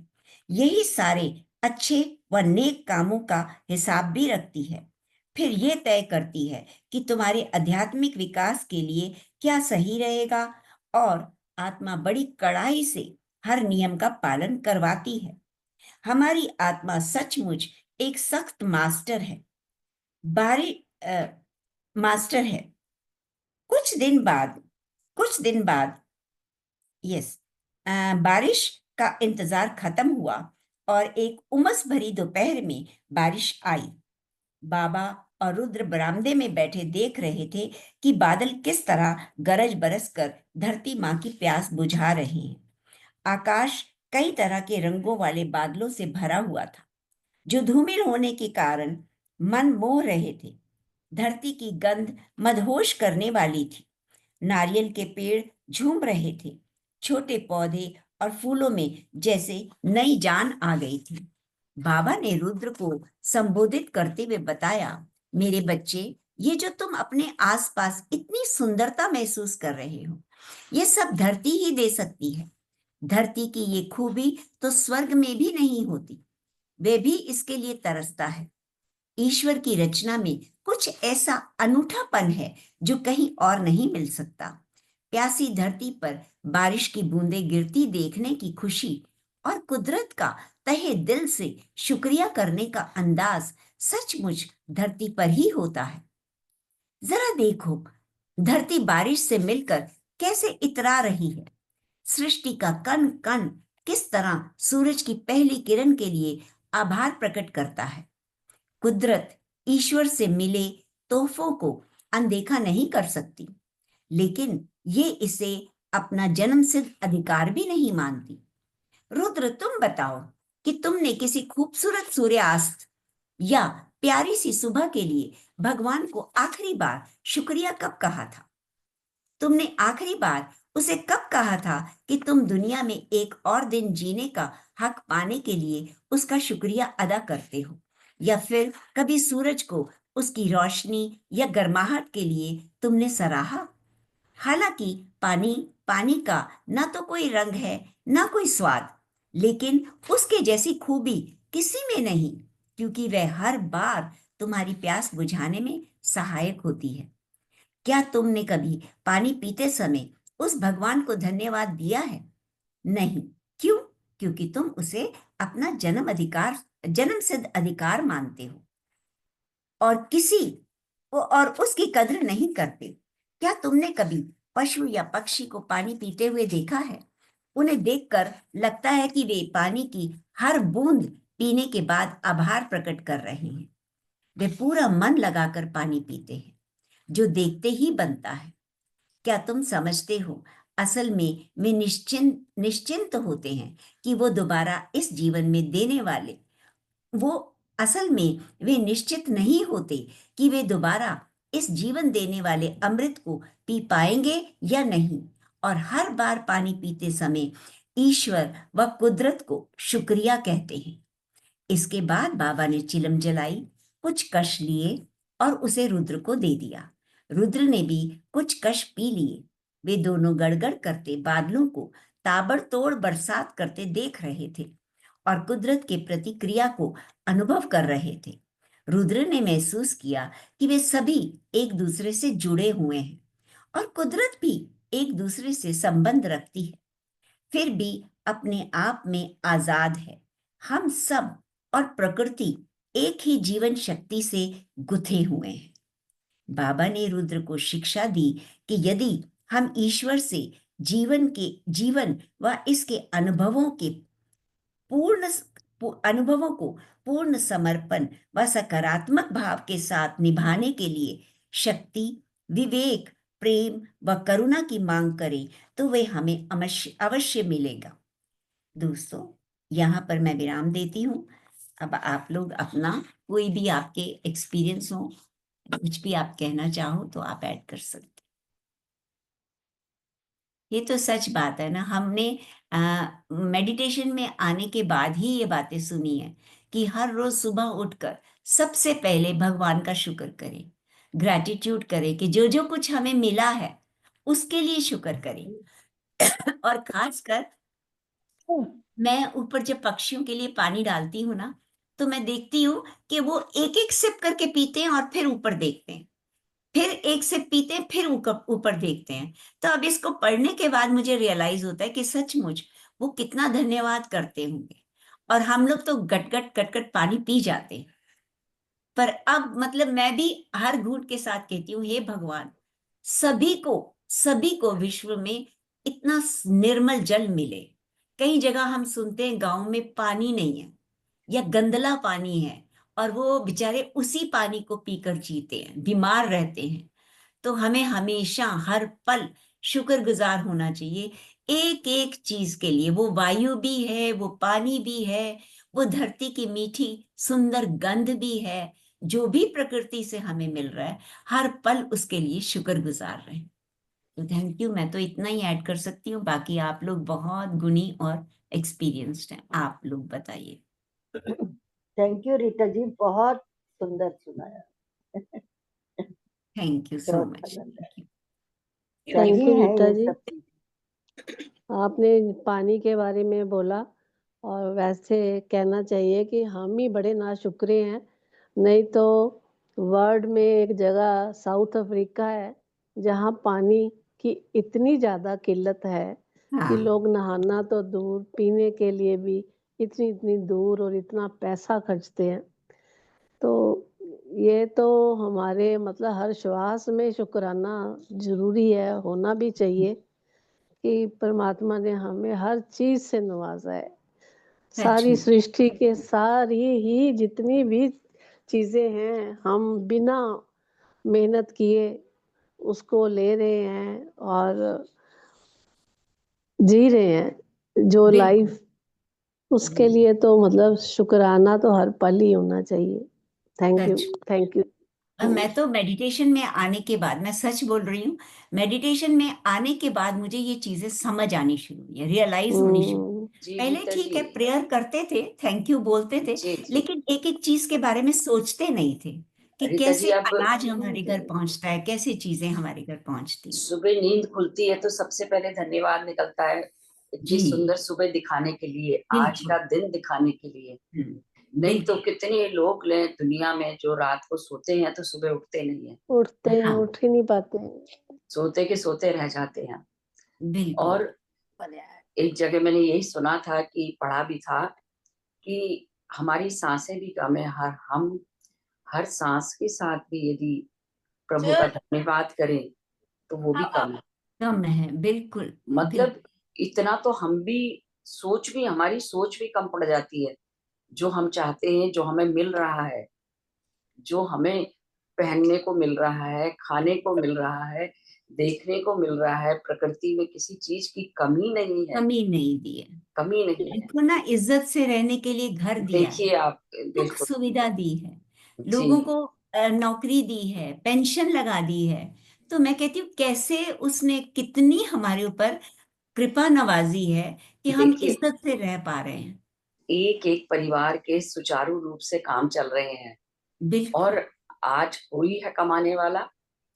यही सारे अच्छे व नेक कामों का हिसाब भी रखती है। फिर यह तय करती है कि तुम्हारे आध्यात्मिक विकास के लिए क्या सही रहेगा, और आत्मा बड़ी कड़ाई से हर नियम का पालन करवाती है। हमारी आत्मा सचमुच एक सख्त बारी मास्टर है। कुछ दिन बाद यस बारिश का इंतजार खत्म हुआ और एक उमस भरी दोपहर में बारिश आई। बाबा और रुद्र बरामदे में बैठे देख रहे थे कि बादल किस तरह गरज बरस कर धरती माँ की प्यास बुझा रहे हैं। आकाश कई तरह के रंगों वाले बादलों से भरा हुआ था, जो धूमिल होने के कारण मन मोह रहे थे। धरती की गंध मदहोश करने वाली थी। नारियल के पेड़ झूम रहे थे। छोटे पौधे और फूलों में जैसे नई जान आ गई थी। बाबा ने रुद्र को संबोधित करते हुए बताया, मेरे बच्चे, ये जो तुम अपने आसपास इतनी सुंदरता महसूस कर रहे हो, ये सब धरती ही दे सकती है। धरती की ये खूबी तो स्वर्ग में भी नहीं होती। वे भी इसके लिए तरसता है। ईश्वर की रचना में कुछ ऐसा अनूठापन है जो कहीं और नहीं मिल सकता। प्यासी धरती पर बारिश की बूंदें गिरती देखने की खुशी और कुदरत का तहे दिल से शुक्रिया करने का अंदाज सचमुच धरती पर ही होता है। जरा देखो, धरती बारिश से मिलकर कैसे इतरा रही है। सृष्टि का कण कण किस तरह सूरज की पहली किरण के लिए आभार प्रकट करता है। कुदरत ईश्वर से मिले तोहफों को अनदेखा नहीं कर सकती, लेकिन ये इसे अपना जन्मसिद्ध अधिकार भी नहीं मानती। रुद्र, तुम बताओ कि तुमने किसी खूबसूरत सूर्यास्त या प्यारी सी सुबह के लिए भगवान को आखिरी बार शुक्रिया कब कहा था? तुमने आखिरी बार उसे कब कहा था कि तुम दुनिया में एक और दिन जीने का हक पाने के लिए उसका शुक्रिया अदा करते हो? या फिर कभी सूरज को उसकी रोशनी या गर्माहट के लिए तुमने सराहा? हालांकि पानी का ना तो कोई रंग है, ना कोई स्वाद, लेकिन उसके जैसी खूबी किसी में नहीं, क्योंकि वह हर बार तुम्हारी प्यास बुझाने में सहायक होती है। क्या तुमने कभी पानी पीते समय उस भगवान को धन्यवाद दिया है? नहीं। क्यों? क्योंकि तुम उसे अपना जन्म सिद्ध अधिकार मानते हो और उसकी कद्र नहीं करते। क्या तुमने कभी पशु या पक्षी को पानी पीते हुए देखा है? उन्हें देखकर लगता है कि वे पानी की हर बूंद पीने के बाद आभार प्रकट कर रहे हैं। वे पूरा मन लगाकर पानी पीते हैं, जो देखते ही बनता है। क्या तुम समझते हो, असल में वे निश्चिंत होते हैं कि इस जीवन में देने वाले वो असल में वे निश्चित नहीं होते कि वे दोबारा इस जीवन देने वाले अमृत को पी पाएंगे या नहीं, और हर बार पानी पीते समय ईश्वर व कुदरत को शुक्रिया कहते हैं। इसके बाद बाबा ने चिलम जलाई, कुछ कश लिए और उसे रुद्र को दे दिया। रुद्र ने भी कुछ कश पी लिए। वे दोनों गड़गड़ करते बादलों को ताबड़तोड़ बरसात करते देख रहे थे और कुदरत के प्रतिक्रिया को अनुभव कर रहे थे। रुद्र ने महसूस किया कि वे सभी एक दूसरे से जुड़े हुए हैं और कुदरत भी एक दूसरे से संबंध रखती है, फिर भी अपने आप में आजाद है। हम सब और प्रकृति एक ही जीवन शक्ति से गुथे हुए हैं। बाबा ने रुद्र को शिक्षा दी कि यदि हम ईश्वर से जीवन व इसके अनुभवों को पूर्ण समर्पण व सकारात्मक भाव के साथ निभाने के लिए शक्ति, विवेक, प्रेम व करुणा की मांग करें तो वे हमें अवश्य मिलेगा। दोस्तों, यहाँ पर मैं विराम देती हूँ। अब आप लोग अपना कोई भी आपके एक्सपीरियंस हो, कुछ भी आप कहना चाहो तो आप ऐड कर सकते। ये तो सच बात है ना, हमने मेडिटेशन में आने के बाद ही ये बातें सुनी है कि हर रोज सुबह उठकर सबसे पहले भगवान का शुक्र करें, ग्रैटिट्यूड करें कि जो जो कुछ हमें मिला है उसके लिए शुक्र करें। और खासकर मैं ऊपर जब पक्षियों के लिए पानी डालती हूँ ना, तो मैं देखती हूँ कि वो एक एक सिप करके पीते हैं और फिर ऊपर देखते हैं, फिर एक सिप पीते हैं, फिर ऊपर ऊपर देखते हैं। तो अब इसको पढ़ने के बाद मुझे रियलाइज होता है कि सचमुच वो कितना धन्यवाद करते होंगे। और हम लोग तो गट गट गट गट पानी पी जाते हैं, पर अब मतलब मैं भी हर घूंट के साथ कहती हूँ, हे भगवान, सभी को विश्व में इतना निर्मल जल मिले। कई जगह हम सुनते हैं गांव में पानी नहीं है या गंदला पानी है, और वो बेचारे उसी पानी को पीकर जीते हैं, बीमार रहते हैं। तो हमें हमेशा हर पल शुक्रगुजार होना चाहिए एक एक चीज के लिए। वो वायु भी है, वो पानी भी है, वो धरती की मीठी सुंदर गंध भी है, जो भी प्रकृति से हमें मिल रहा है, हर पल उसके लिए शुक्रगुजार रहे। तो थैंक यू, मैं तो इतना ही ऐड कर सकती हूँ, बाकी आप लोग बहुत गुणी और एक्सपीरियंस्ड हैं, आप लोग बताइए। थैंक यू रीता जी, बहुत सुंदर सुनाया। थैंक यू सो बहुत मच। आनंद है। थैंक सही यू है रीता ये जी, सब चीजें। आपने पानी के बारे में बोला, और वैसे कहना चाहिए कि हम ही बड़े नाशुक्रे हैं। नहीं तो वर्ल्ड में एक जगह साउथ अफ्रीका है जहाँ पानी की इतनी ज़्यादा किल्लत है कि हाँ, लोग नहाना तो दूर, पीने के लिए भी इतनी इतनी दूर और इतना पैसा खर्चते हैं। तो ये तो हमारे मतलब हर श्वास में शुक्राना जरूरी है, होना भी चाहिए कि परमात्मा ने हमें हर चीज से नवाजा है। सच सारी में। सृष्टि के सारी ही जितनी भी चीजें हैं, हम बिना मेहनत किए उसको ले रहे हैं और जी रहे हैं जो बिल्कुल लाइफ, उसके लिए तो मतलब शुक्राना तो हर पल ही होना चाहिए। Thank you, such. Thank you. और मैं तो मेडिटेशन में आने के बाद, मैं सच बोल रही हूँ, मेडिटेशन में आने के बाद मुझे ये चीजें समझ आनी शुरू हुई है, रियलाइज होनी शुरू। जी पहले रीता ठीक जी। है, प्रेयर करते थे, थैंक यू बोलते थे, जी जी लेकिन एक एक चीज के बारे में सोचते नहीं थे कि रीता जी, कैसे अब अनाज हमारे घर पहुंचता है, कैसे चीजें हमारे घर पहुंचती हैं। सुबह नींद खुलती है तो सबसे पहले धन्यवाद निकलता है इतनी जी सुंदर सुबह दिखाने के लिए, आज बिल्कुल। का दिन दिखाने के लिए। नहीं तो बिल्कुल। कितने लोग ले दुनिया में जो रात को सोते हैं तो सुबह उठते नहीं है, उठते हैं, हाँ उठ ही नहीं पाते हैं। सोते के सोते रह जाते हैं। बिल्कुल। और एक जगह मैंने यही सुना था कि पढ़ा भी था कि हमारी सांसें भी कम है, हम हर सांस के साथ भी यदि प्रभु का धन्यवाद करें तो वो भी कम है। कम है, बिल्कुल। मतलब बिल्कुल इतना तो हम भी हमारी सोच भी कम पड़ जाती है। जो हम चाहते हैं, जो हमें मिल रहा है, जो हमें पहनने को मिल रहा है, खाने को मिल रहा है, देखने को मिल रहा है, प्रकृति में किसी चीज की कमी नहीं है, कमी नहीं दी है। कमी नहीं है। हमको ना इज्जत से रहने के लिए घर दिया है, देखिए आप, सुख बिल्कुल। सुविधा दी है, जी, लोगों को नौकरी दी है, पेंशन लगा दी है। तो मैं कहती हूँ कैसे उसने कितनी हमारे ऊपर कृपा नवाजी है कि हम देखिए इज्जत से रह पा रहे हैं। एक एक परिवार के सुचारू रूप से काम चल रहे हैं। बिल्कुल। और आज कोई है कमाने वाला,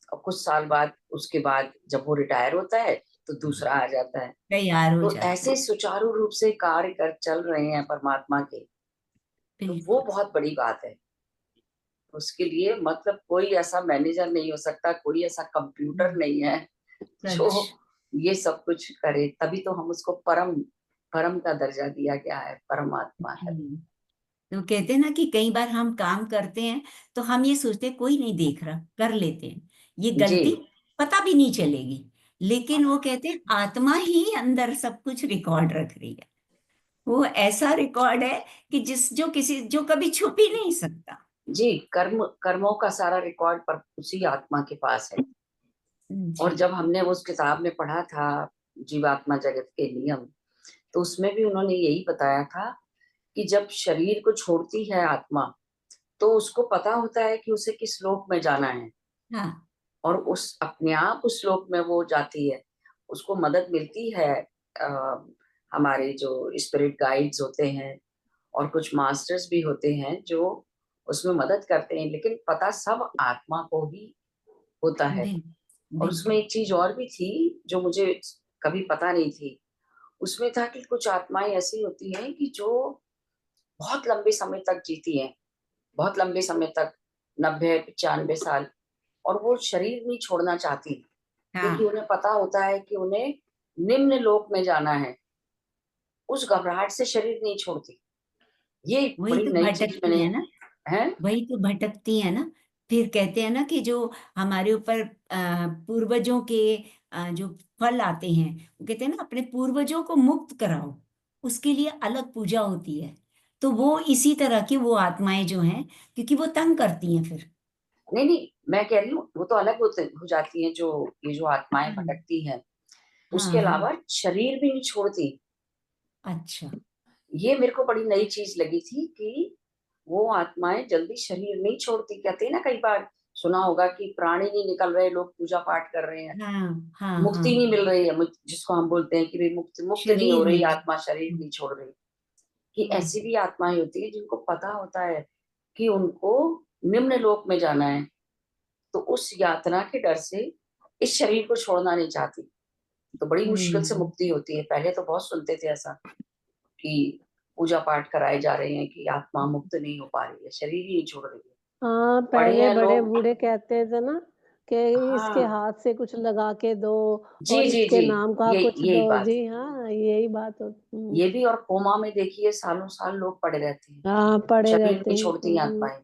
और कुछ साल बाद उसके बाद जब वो रिटायर होता है तो दूसरा आ जाता है। तैयार हो तो जाते ऐसे हैं। सुचारू रूप से कार्य कर चल रहे हैं परमात्मा के, तो वो बिल्कुल। बहुत बड़ी बात है। उसके लिए मतलब कोई ऐसा मैनेजर नहीं हो सकता, कोई ऐसा कंप्यूटर नहीं है जो सच। ये सब कुछ करे, तभी तो हम उसको परम परम का दर्जा दिया गया है, परमात्मा है। तो कहते हैं ना कि कई बार हम काम करते हैं तो हम ये सोचते हैं कोई नहीं देख रहा, कर लेते हैं, ये जी गलती पता भी नहीं चलेगी। लेकिन वो कहते हैं आत्मा ही अंदर सब कुछ रिकॉर्ड रख रही है। वो ऐसा रिकॉर्ड है कि जो कभी छुप ही नहीं सकता। जी, कर्मों का सारा रिकॉर्ड पर उसी आत्मा के पास है। जी। और जब हमने उस किताब में पढ़ा था जीवात्मा जगत के नियम, तो उसमें भी उन्होंने यही बताया था कि जब शरीर को छोड़ती है आत्मा, तो उसको पता होता है कि उसे किस लोक में जाना है, हाँ। और उस अपने आप उस लोक में वो जाती है। उसको मदद मिलती है, हमारे जो स्पिरिट गाइड्स होते हैं और कुछ मास्टर्स भी होते हैं जो उसमें मदद करते हैं, लेकिन पता सब आत्मा को ही होता है। और उसमें बिल्कुल। एक चीज और भी थी जो मुझे कभी पता नहीं थी। उसमें था कि कुछ आत्माएं ऐसी होती हैं कि जो बहुत लंबे समय तक जीती हैं, बहुत लंबे समय तक, 90-95 साल, और वो शरीर नहीं छोड़ना चाहती, क्योंकि हाँ, उन्हें पता होता है कि उन्हें निम्न लोक में जाना है। उस घबराहट से शरीर नहीं छोड़ती। ये वही बड़ी तो नई चीज भटकती मैंने है ना। है। वही तो भटकती है ना। फिर कहते हैं ना कि जो हमारे ऊपर पूर्वजों के जो फल आते हैं, वो कहते हैं ना अपने पूर्वजों को मुक्त कराओ, उसके लिए अलग पूजा होती है। तो वो इसी तरह की वो आत्माएं जो हैं, क्योंकि वो तंग करती हैं फिर। नहीं नहीं, मैं कह रही हूँ वो तो अलग होते हो जाती हैं, जो ये जो आत्माएं हाँ। भटकती हैं। हाँ। उसके हाँ। अलावा शरीर भी नहीं छोड़ती। अच्छा। ये मेरे को बड़ी नई चीज लगी थी कि वो आत्माएं जल्दी शरीर नहीं छोड़ती। कहते हैं ना, कई बार सुना होगा कि प्राण ही नहीं निकल रहे, लोग पूजा पाठ कर रहे हैं, हाँ। हाँ। हाँ। मुक्ति नहीं मिल रही है, जिसको हम बोलते हैं कि भाई मुक्त मुक्त नहीं हो शरीर रही नहीं। आत्मा, शरीर नहीं छोड़ रही। कि हम्म। ऐसी भी आत्माएं होती है जिनको पता होता है कि उनको निम्न लोक में जाना है, तो उस यातना के डर से इस शरीर को छोड़ना नहीं चाहती। तो बड़ी मुश्किल से हम्म। मुक्ति होती है। पहले तो बहुत सुनते थे ऐसा कि पूजा पाठ कराए जा रहे हैं कि आत्मा मुक्त नहीं हो पा रही है, शरीर ही नहीं छोड़ रही है। हाँ, पढ़े पहले हैं बड़े लोग। बूढ़े कहते थे ना कि इसके हाँ, हाथ से कुछ लगा के दो जी और जी जी, इसके नाम का ये कुछ यही दो। बात। जी हाँ, यही बात हो। ये भी, और कोमा में देखिए सालों साल लोग पड़े रहते हैं, हाँ, पड़े शरीर रहते नहीं हैं। छोड़ती आत्माएं।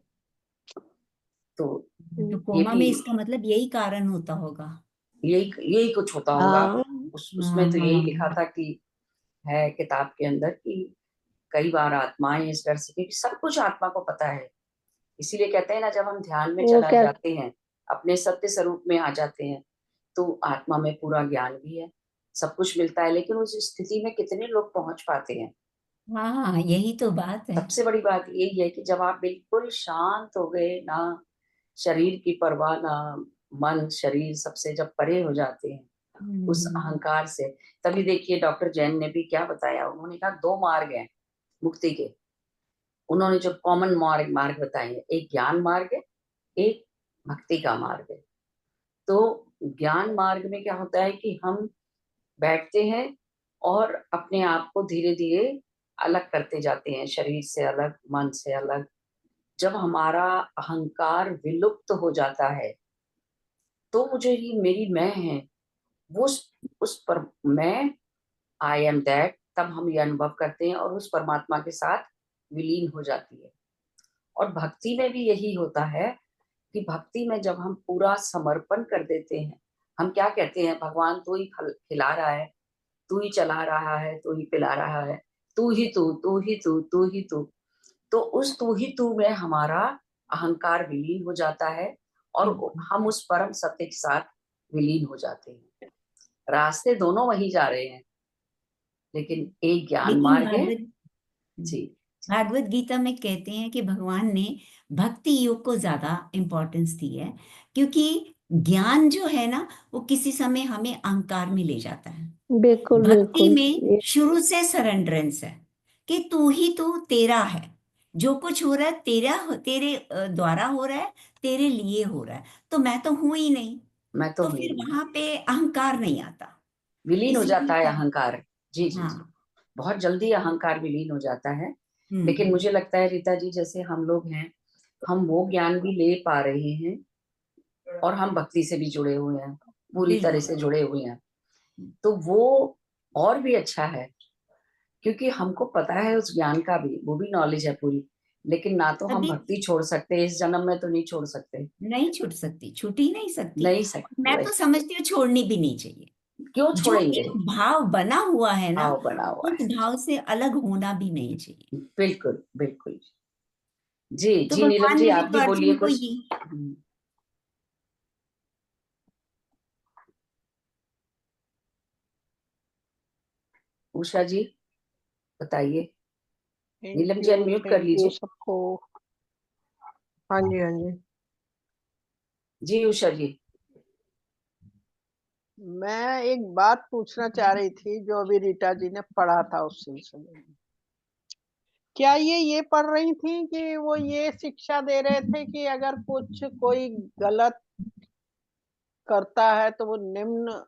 तो तो ये कोमा भी, में इसका मतलब यही कारण होता होगा। यही यही कुछ होता होगा। हाँ, उसमें तो यही लिखा हाँ। था कि है किताब के अंदर कि कई बार आत्माएं इस डर से, क्योंकि सब कुछ आत्मा को पता है। इसीलिए कहते हैं ना, जब हम ध्यान में वो चला क्या। जाते हैं, अपने सत्य स्वरूप में आ जाते हैं, तो आत्मा में पूरा ज्ञान भी है, सब कुछ मिलता है। लेकिन उस स्थिति में कितने लोग पहुंच पाते हैं? हाँ, यही तो बात है। सबसे बड़ी बात यही है कि जब आप बिल्कुल शांत हो गए, ना शरीर की परवाह, ना मन शरीर सबसे जब परे हो जाते हैं उस हम्म। अहंकार से, तभी देखिए डॉक्टर जैन ने भी क्या बताया। उन्होंने कहा दो मार्ग हैं मुक्ति के। उन्होंने जो कॉमन मार्ग मार्ग बताए हैं, एक ज्ञान मार्ग है, एक भक्ति का मार्ग है। तो ज्ञान मार्ग में क्या होता है कि हम बैठते हैं और अपने आप को धीरे धीरे अलग करते जाते हैं, शरीर से अलग, मन से अलग। जब हमारा अहंकार विलुप्त हो जाता है, तो मुझे ये मेरी मैं है, वो उस पर मैं, आई एम दैट, तब हम ये अनुभव करते हैं और उस परमात्मा के साथ विलीन हो जाती है। और भक्ति में भी यही होता है कि भक्ति में जब हम पूरा समर्पण कर देते हैं, हम क्या कहते हैं, भगवान तू ही खिला रहा है, तू ही चला रहा है, तू ही पिला रहा है, तू ही तू, तू ही तू, तू ही तू। तो उस तू ही तू में हमारा अहंकार विलीन हो जाता है और बिल्कुल। हम उस परम सत्य के साथ विलीन हो जाते हैं। रास्ते दोनों वही जा रहे हैं, लेकिन एक ज्ञान लेकिन मार्ग है। जी भागवत गीता में कहते हैं कि भगवान ने भक्ति योग को ज्यादा इम्पोर्टेंस दी है, क्योंकि ज्ञान जो है ना, वो किसी समय हमें अहंकार में ले जाता है। बिल्कुल भक्ति बिल्कुल। में ये शुरू से सरेंडरेंस है कि तू ही तू तेरा है, जो कुछ हो रहा है तेरे द्वारा हो रहा है, तेरे लिए हो रहा है, तो मैं तो हूं ही नहीं। मैं तो तो हूँ फिर ही नहीं। वहां पे अहंकार नहीं आता। विलीन हो इसीलिए जाता है कह। अहंकार। जी जी जी, हाँ। बहुत जल्दी अहंकार विलीन हो जाता है। लेकिन हम्म। मुझे लगता है रीता जी, जैसे हम लोग हैं, हम वो ज्ञान भी ले पा रहे हैं और हम भक्ति से भी जुड़े हुए हैं, पूरी तरह से जुड़े हुए हैं, तो वो और भी अच्छा है, क्योंकि हमको पता है उस ज्ञान का भी, वो भी नॉलेज है पूरी। लेकिन ना तो हम तभी भक्ति छोड़ सकते, इस जन्म में तो नहीं छोड़ सकते, नहीं छूट सकती, छूट ही नहीं सकती। नहीं और सकते मैं भाई। तो समझती हूँ छोड़नी भी नहीं चाहिए। क्यों जो छोड़ेंगे? एक भाव बना हुआ है ना, भाव बना हुआ उस है, भाव से अलग होना भी नहीं चाहिए। बिल्कुल बिल्कुल। जी तो जी नीलम भगवान जी, ने भी आप तो भी बोलिए अर्जुन को कुछ। ये, उषा जी बताइए। नीलम जी अनम्यूट कर थैंक यू लीजिए। सबको। हाँ जी, हाँ जी। जी उषा जी। मैं एक बात पूछना चाह रही थी जो अभी रीटा जी ने पढ़ा था उस सिलसिले में। क्या ये पढ़ रही थी कि वो ये शिक्षा दे रहे थे कि अगर कुछ कोई गलत करता है तो वो निम्न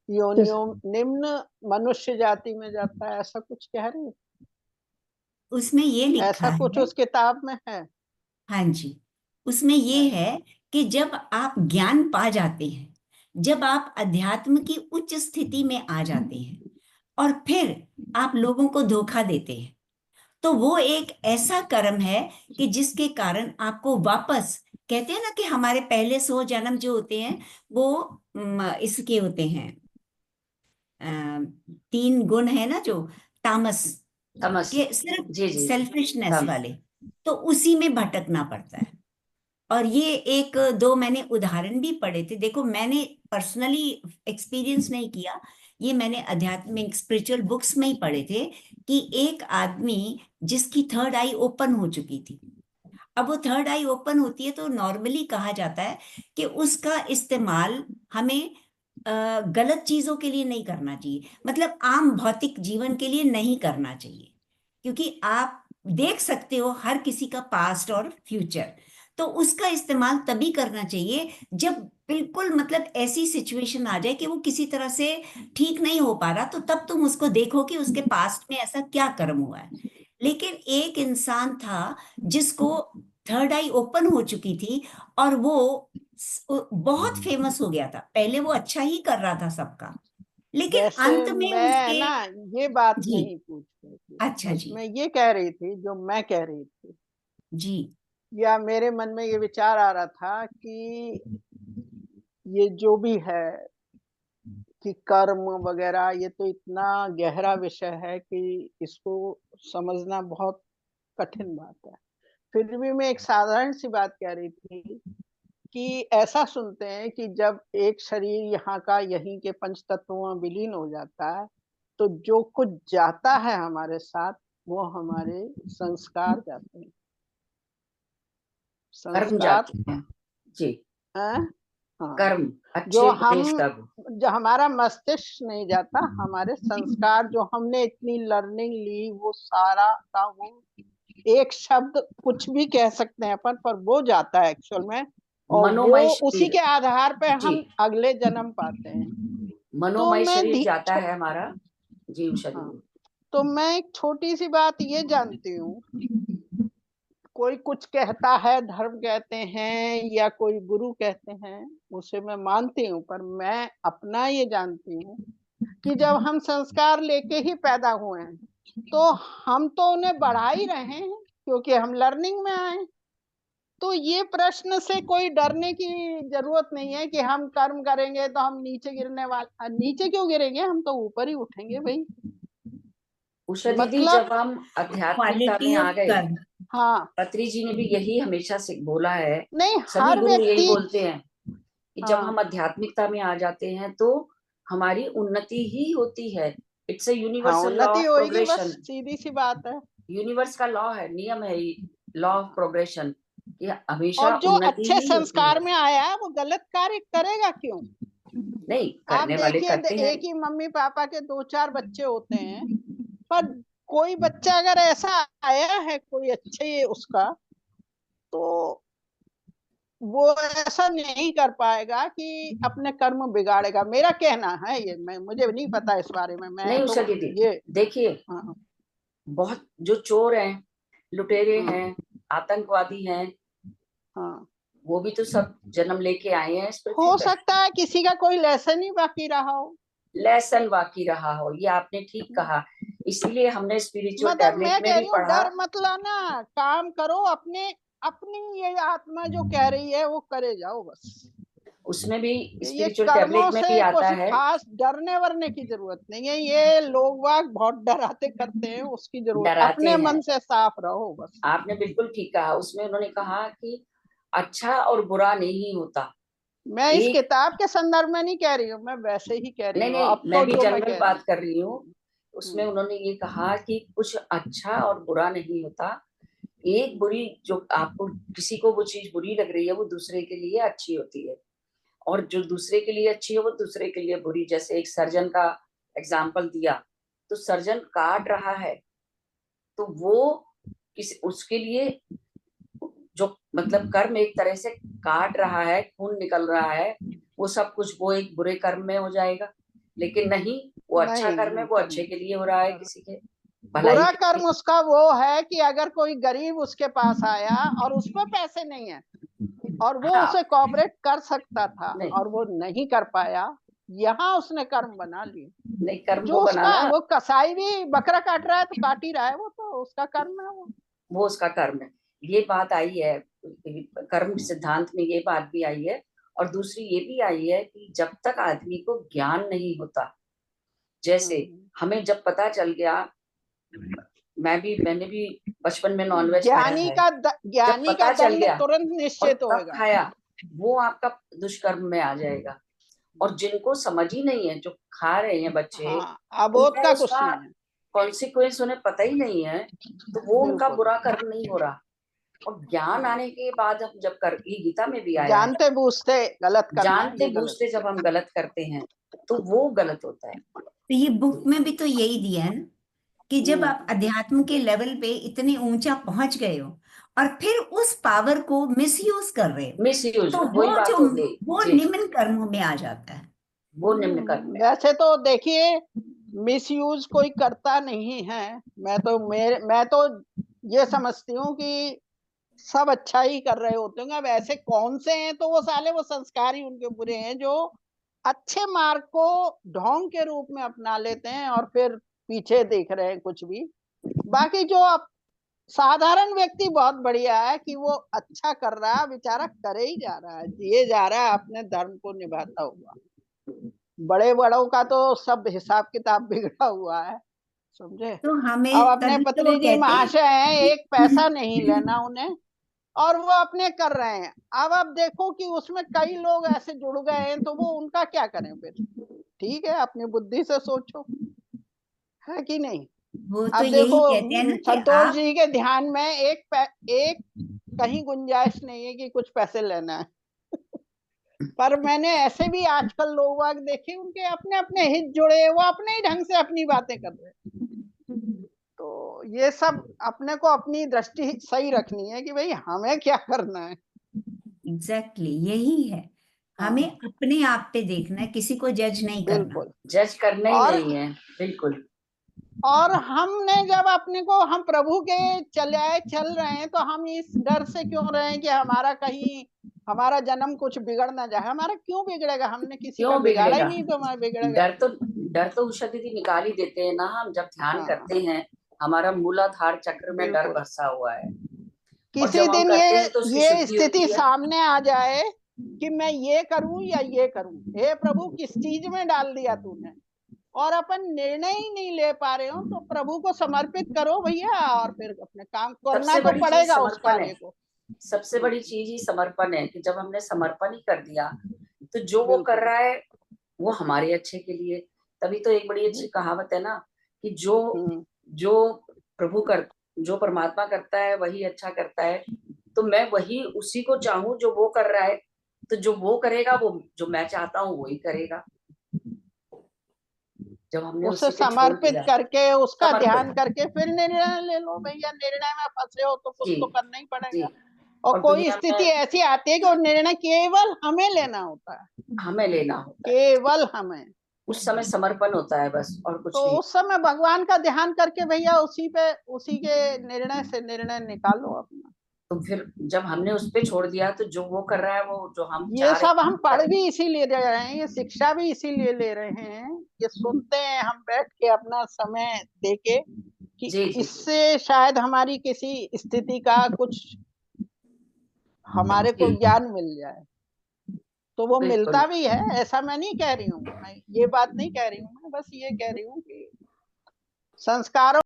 योनियों, निम्न मनुष्य जाति में जाता है, ऐसा कुछ कह रही? उसमें ये लिखा ऐसा कुछ है। उस किताब में है? हाँ जी, उसमें ये हाँ। है कि जब आप ज्ञान पा जाते हैं, जब आप अध्यात्म की उच्च स्थिति में आ जाते हैं और फिर आप लोगों को धोखा देते हैं, तो वो एक ऐसा कर्म है कि जिसके कारण आपको वापस, कहते हैं ना कि हमारे पहले 100 जन्म जो होते हैं वो इसके होते हैं, 3 गुण है ना जो तामस तमस। के, सिर्फ जी जी जी। सेल्फिशनेस तम। वाले, तो उसी में भटकना पड़ता है। और ये एक दो मैंने उदाहरण भी पढ़े थे। देखो, मैंने पर्सनली एक्सपीरियंस नहीं किया, ये मैंने आध्यात्मिक स्पिरिचुअल बुक्स में ही पढ़े थे कि एक आदमी जिसकी थर्ड आई ओपन हो चुकी थी, अब वो थर्ड आई ओपन होती है तो नॉर्मली कहा जाता है कि उसका इस्तेमाल हमें गलत चीजों के लिए नहीं करना चाहिए, मतलब आम भौतिक जीवन के लिए नहीं करना चाहिए, क्योंकि आप देख सकते हो हर किसी का पास्ट और फ्यूचर। तो उसका इस्तेमाल तभी करना चाहिए जब बिल्कुल मतलब ऐसी सिचुएशन आ जाए कि वो किसी तरह से ठीक नहीं हो पा रहा, तो तब तुम उसको देखो कि उसके पास्ट में ऐसा क्या कर्म हुआ है। लेकिन एक इंसान था जिसको थर्ड आई ओपन हो चुकी थी और वो बहुत फेमस हो गया था। पहले वो अच्छा ही कर रहा था सबका, लेकिन वैसे अंत में मैं उसके, ना ये बात जी, नहीं पूछ रही थी, अच्छा बस जी, मैं ये कह रही थी जो मैं कह रही थी, जी, या मेरे मन में ये विचार आ रहा था कि ये जो भी है कि कर्म वगैरह, ये तो इतना गहरा विषय है कि इसको समझना बहुत कठिन बात है। फिर भी मैं एक साधारण सी बात कह रही थी कि ऐसा सुनते हैं कि जब एक शरीर यहाँ का यहीं के पंच तत्वों में विलीन हो जाता है तो जो कुछ जाता है हमारे साथ वो हमारे संस्कार जाते हैं। कर्म संस्कार जाते हैं। जी। हैं? हाँ। कर्म जो अच्छे बुरे हम, सब। जो हमारा मस्तिष्क नहीं जाता, हमारे संस्कार जो हमने इतनी लर्निंग ली वो सारा का वो, एक शब्द कुछ भी कह सकते हैं अपन, पर वो जाता है एक्चुअल में, और वो मनोमय उसी शरीर। के आधार पे जी। हम अगले जन्म पाते हैं। तो मनोमय मैं शरीर जाता है हमारा। जी उषा जी हाँ, बोलिए। तो मैं एक छोटी सी बात ये जानती हूँ, कोई कुछ कहता है, धर्म कहते हैं या कोई गुरु कहते हैं, उसे मैं मानती हूँ, पर मैं अपना ये जानती हूँ कि जब हम संस्कार लेके ही पैदा हुए हैं तो हम तो उन्हें बढ़ा ही रहे हैं क्योंकि हम लर्निंग में आए। तो ये प्रश्न से कोई डरने की जरूरत नहीं है कि हम कर्म करेंगे तो हम नीचे गिरने वाले, नीचे क्यों गिरेंगे, हम तो ऊपर ही उठेंगे भाई। उषा दीदी, मतलब जब हम आध्यात्मिकता क्वालिटी में आ ऑफ गए, कर्म। हाँ, पत्री जी ने भी यही हमेशा से बोला है, नहीं सभी हर गुरु यही व्यक्ति, बोलते हैं कि जब हाँ हम आध्यात्मिकता में आ जाते हैं तो हमारी उन्नति ही होती है। इट्स अ हाँ, यूनिवर्सल लॉ उन्नति ऑफ होगी, बस प्रोग्रेशन। सीधी सी बात है। यूनिवर्स का लॉ है, नियम है, लॉ ऑफ प्रोग्रेशन, कि हमेशा और जो उन्नति अच्छे ही होती संस्कार है। में आया है वो गलत कार्य करेगा क्यों? नहीं, आप करने वाले देखिए, करते हैं। एक ही मम्मी पापा के दो चार बच्चे होते हैं, पर कोई बच्चा अगर ऐसा आया है कोई अच्छे उसका, तो वो ऐसा नहीं कर पाएगा कि अपने कर्म बिगाड़ेगा। मेरा कहना है ये, मैं, मुझे नहीं पता इस बारे में, मैं नहीं तो उषा दीदी, ये, देखिए, हाँ बहुत जो चोर हैं, लुटेरे हाँ हैं, आतंकवादी हैं, हाँ, वो भी तो सब जन्म लेके आए हैं इस पृथ्वी हो पे। सकता है किसी का कोई लेसन ही बाकी रहा हो। लेसन बाकी रहा हो, ये आपने ठीक कहा। इसीलिए हमने स्पिरिचुअल मतलब टैबलेट मैं में कह भी रही हूँ, पढ़ा। डर मत लाना, काम करो, अपने अपनी ये आत्मा जो कह रही है वो करे जाओ बस। उसमें भी ये स्पिरिचुअल कर्मों टैबलेट में भी से आता कुछ है। खास डरने वरने की जरूरत नहीं है। ये लोग वाग बहुत डराते करते हैं, उसकी जरूरत, डराते अपने हैं। मन से साफ रहो बस। आपने बिल्कुल ठीक कहा। उसमें उन्होंने कहा कि अच्छा और बुरा नहीं होता। मैं इस एक किताब के संदर्भ में नहीं कह रही हूँ, मैं वैसे ही कह रही नहीं हूँ, नहीं, अब मैं तो भी जो मैं जनरल कह रही बात हूँ। कर रही हूँ। उसमें उन्होंने ये कहा कि कुछ अच्छा और बुरा नहीं होता। एक बुरी, जो आपको किसी को वो चीज बुरी लग रही है, वो दूसरे के लिए अच्छी होती है, और जो दूसरे के लिए अच्छी है वो दूसरे के लिए बुरी। जैसे एक सर्जन का एग्जाम्पल दिया, तो सर्जन काट रहा है, तो वो उसके लिए जो मतलब कर्म एक तरह से काट रहा है, खून निकल रहा है, वो सब कुछ वो एक बुरे कर्म में हो जाएगा। लेकिन नहीं, वो अच्छा कर्म है, वो अच्छे के लिए हो रहा है, किसी के भलाई बुरा के कर्म लिए। उसका वो है कि अगर कोई गरीब उसके पास आया और उस पर पैसे नहीं है और वो हाँ, उसे कोऑपरेट कर सकता था नहीं और वो नहीं कर पाया, यहाँ उसने कर्म बना लिए। नहीं, कर्म जो वो उसका, बनाना, वो कसाई भी बकरा काट रहा है तो काट ही रहा है, वो तो उसका कर्म है वो उसका कर्म है। ये बात आई है कर्म सिद्धांत में, ये बात भी आई है। और दूसरी ये भी आई है कि जब तक आदमी को ज्ञान नहीं होता, जैसे हमें जब पता चल गया, मैंने भी बचपन में नॉनवेज खाया है, जब ज्ञानी का पता चल दंड गया तुरंत और निश्चित तब होएगा। खाया, वो आपका दुष्कर्म में आ जाएगा। और जिनको समझ ही नहीं है, जो खा रहे हैं बच्चे, हाँ, अबोध उनको का कुछ उसका नहीं है। कॉन्सिक्वेंस उन्हें पता ही नहीं है, तो वो उनका बिल्कुल, बुरा कर्म नहीं हो रहा। और ज्ञान आने के बाद हम जब कर, ये गीता में भी आया है, जानते बूझते गलत करना जानते ये गलत। बूझते जब हम गलत करते हैं तो वो गलत होता है। तो ये बुक में भी तो यही दिया है ना, कि जब आप अध्यात्म के लेवल पे इतने ऊंचा पहुंच गए हो और फिर उस पावर को मिसयूज कर रहे हो, मिस यूज, तो वही वो जो बात हो गई। वो जी, निम्न कर्मों में आ जाता है। वो निम्न कर्म में। वैसे तो देखिए, मिसयूज कोई करता नहीं है। मैं तो ये समझती हूँ कि सब अच्छा ही कर रहे होते हैं। अब ऐसे कौन से हैं, तो वो साले वो संस्कार ही उनके बुरे हैं जो अच्छे मार्ग को ढोंग के रूप में अपना लेते हैं और फिर पीछे देख रहे हैं कुछ भी। बाकी जो अब साधारण व्यक्ति बहुत बढ़िया है कि वो अच्छा कर रहा है, बेचारा करे ही जा रहा है, जिए जा रहा है अपने धर्म को निभाता हुआ। बड़े बड़ों का तो सब हिसाब किताब बिगड़ा हुआ है, समझे। तो अब हमें अपने तभी तो वो पत्री जी कहते हैं महाशय हैं, कि एक पैसा नहीं लेना उन्हें, और वो अपने कर रहे हैं। अब देखो कि उसमें कई लोग ऐसे जुड़ गए हैं, तो वो उनका क्या करें फिर। ठीक है, अपनी बुद्धि से सोचो, है कि नहीं। वो तो अब यही देखो, कहते हैं ना कि संतोष आप, जी के ध्यान में एक कहीं गुंजाइश नहीं है कि कुछ पैसे लेना है। पर मैंने ऐसे भी आजकल लोग वाग देखे, उनके अपने अपने हित जुड़े, वो अपने ही ढंग से अपनी बातें कर रहे हैं। तो ये सब अपने को अपनी दृष्टि सही रखनी है कि भाई हमें क्या करना है। एग्जैक्टली यही है, हमें हाँ, अपने आप पे देखना है, किसी को जज नहीं करना। बिल्कुल। जज करना ही और नहीं है, बिल्कुल। हमने जब अपने को, हम प्रभु के चल रहे हैं, तो हम इस डर से क्यों रहे हैं कि हमारा कहीं हमारा जन्म कुछ बिगड़ ना जाए। हमारा क्यों बिगड़ेगा, हमने किसी का क्यों बिगाड़ा ही बिगड़ेगा? नहीं, तो हमारा बिगड़ेगा। डर तो डर तो उषा दीदी निकाल ही देते हैं ना। हम जब ध्यान हाँ, करते हैं, हमारा मूलाधार चक्र में डर बिल्कुल। बसा हुआ है, और किसी जब हम दिन करते हैं तो उसकी ये शुद्धि स्थिति होती है। सामने आ जाए कि मैं ये करूं या ये करूं, हे प्रभु किस चीज में डाल दिया तूने, और अपन निर्णय ही नहीं ले पा रहे हो, तो प्रभु को समर्पित करो भैया, और फिर अपने काम करना सबसे तो बड़ी चीज पड़ेगा उस समर्पण है। कार्य को। सबसे बड़ी चीज ही समर्पण है, कि जब हमने समर्पण ही कर दिया, तो जो वो कर बिल्कुल। रहा है वो हमारे अच्छे के लिए। तभी तो एक बड़ी अच्छी कहावत है ना, कि जो हम्म जो प्रभु कर जो परमात्मा करता है वही अच्छा करता है। तो मैं वही उसी को चाहूं जो वो कर रहा है, तो जो वो करेगा, वो जो मैं चाहता हूँ वही करेगा। जब हमने उसे उसी पे छोड़ समर्पित दिया, करके, उसका ध्यान समर्पित। करके फिर निर्णय ले लो भैया। निर्णय में फंसे हो तो कुछ जी, तो करना ही जी। पड़ेगा। और और कोई दुनिया स्थिति में ऐसी आती है कि वो निर्णय केवल हमें लेना होता है, हमें लेना होता है, केवल हमें। उस समय समर्पण होता है बस, और तो कुछ नहीं। उस समय भगवान का ध्यान करके भैया उसी के निर्णय से निर्णय निकालो अपना। तो फिर जब हमने उस पे छोड़ दिया तो जो वो कर रहा है, वो जो हम ये चाह रहे सब हैं हम पढ़ भी इसीलिए रहे हैं, ये शिक्षा भी इसीलिए ले रहे हैं, ये सुनते हैं हम बैठ के अपना समय देके कि जी जी इससे शायद हमारी किसी स्थिति का कुछ हमारे को जी ज्ञान मिल जाए। तो वो बिल्कुल मिलता भी है, ऐसा मैं नहीं कह रही हूँ, मैं ये बात नहीं कह रही हूँ, मैं बस ये कह रही हूँ कि संस्कारों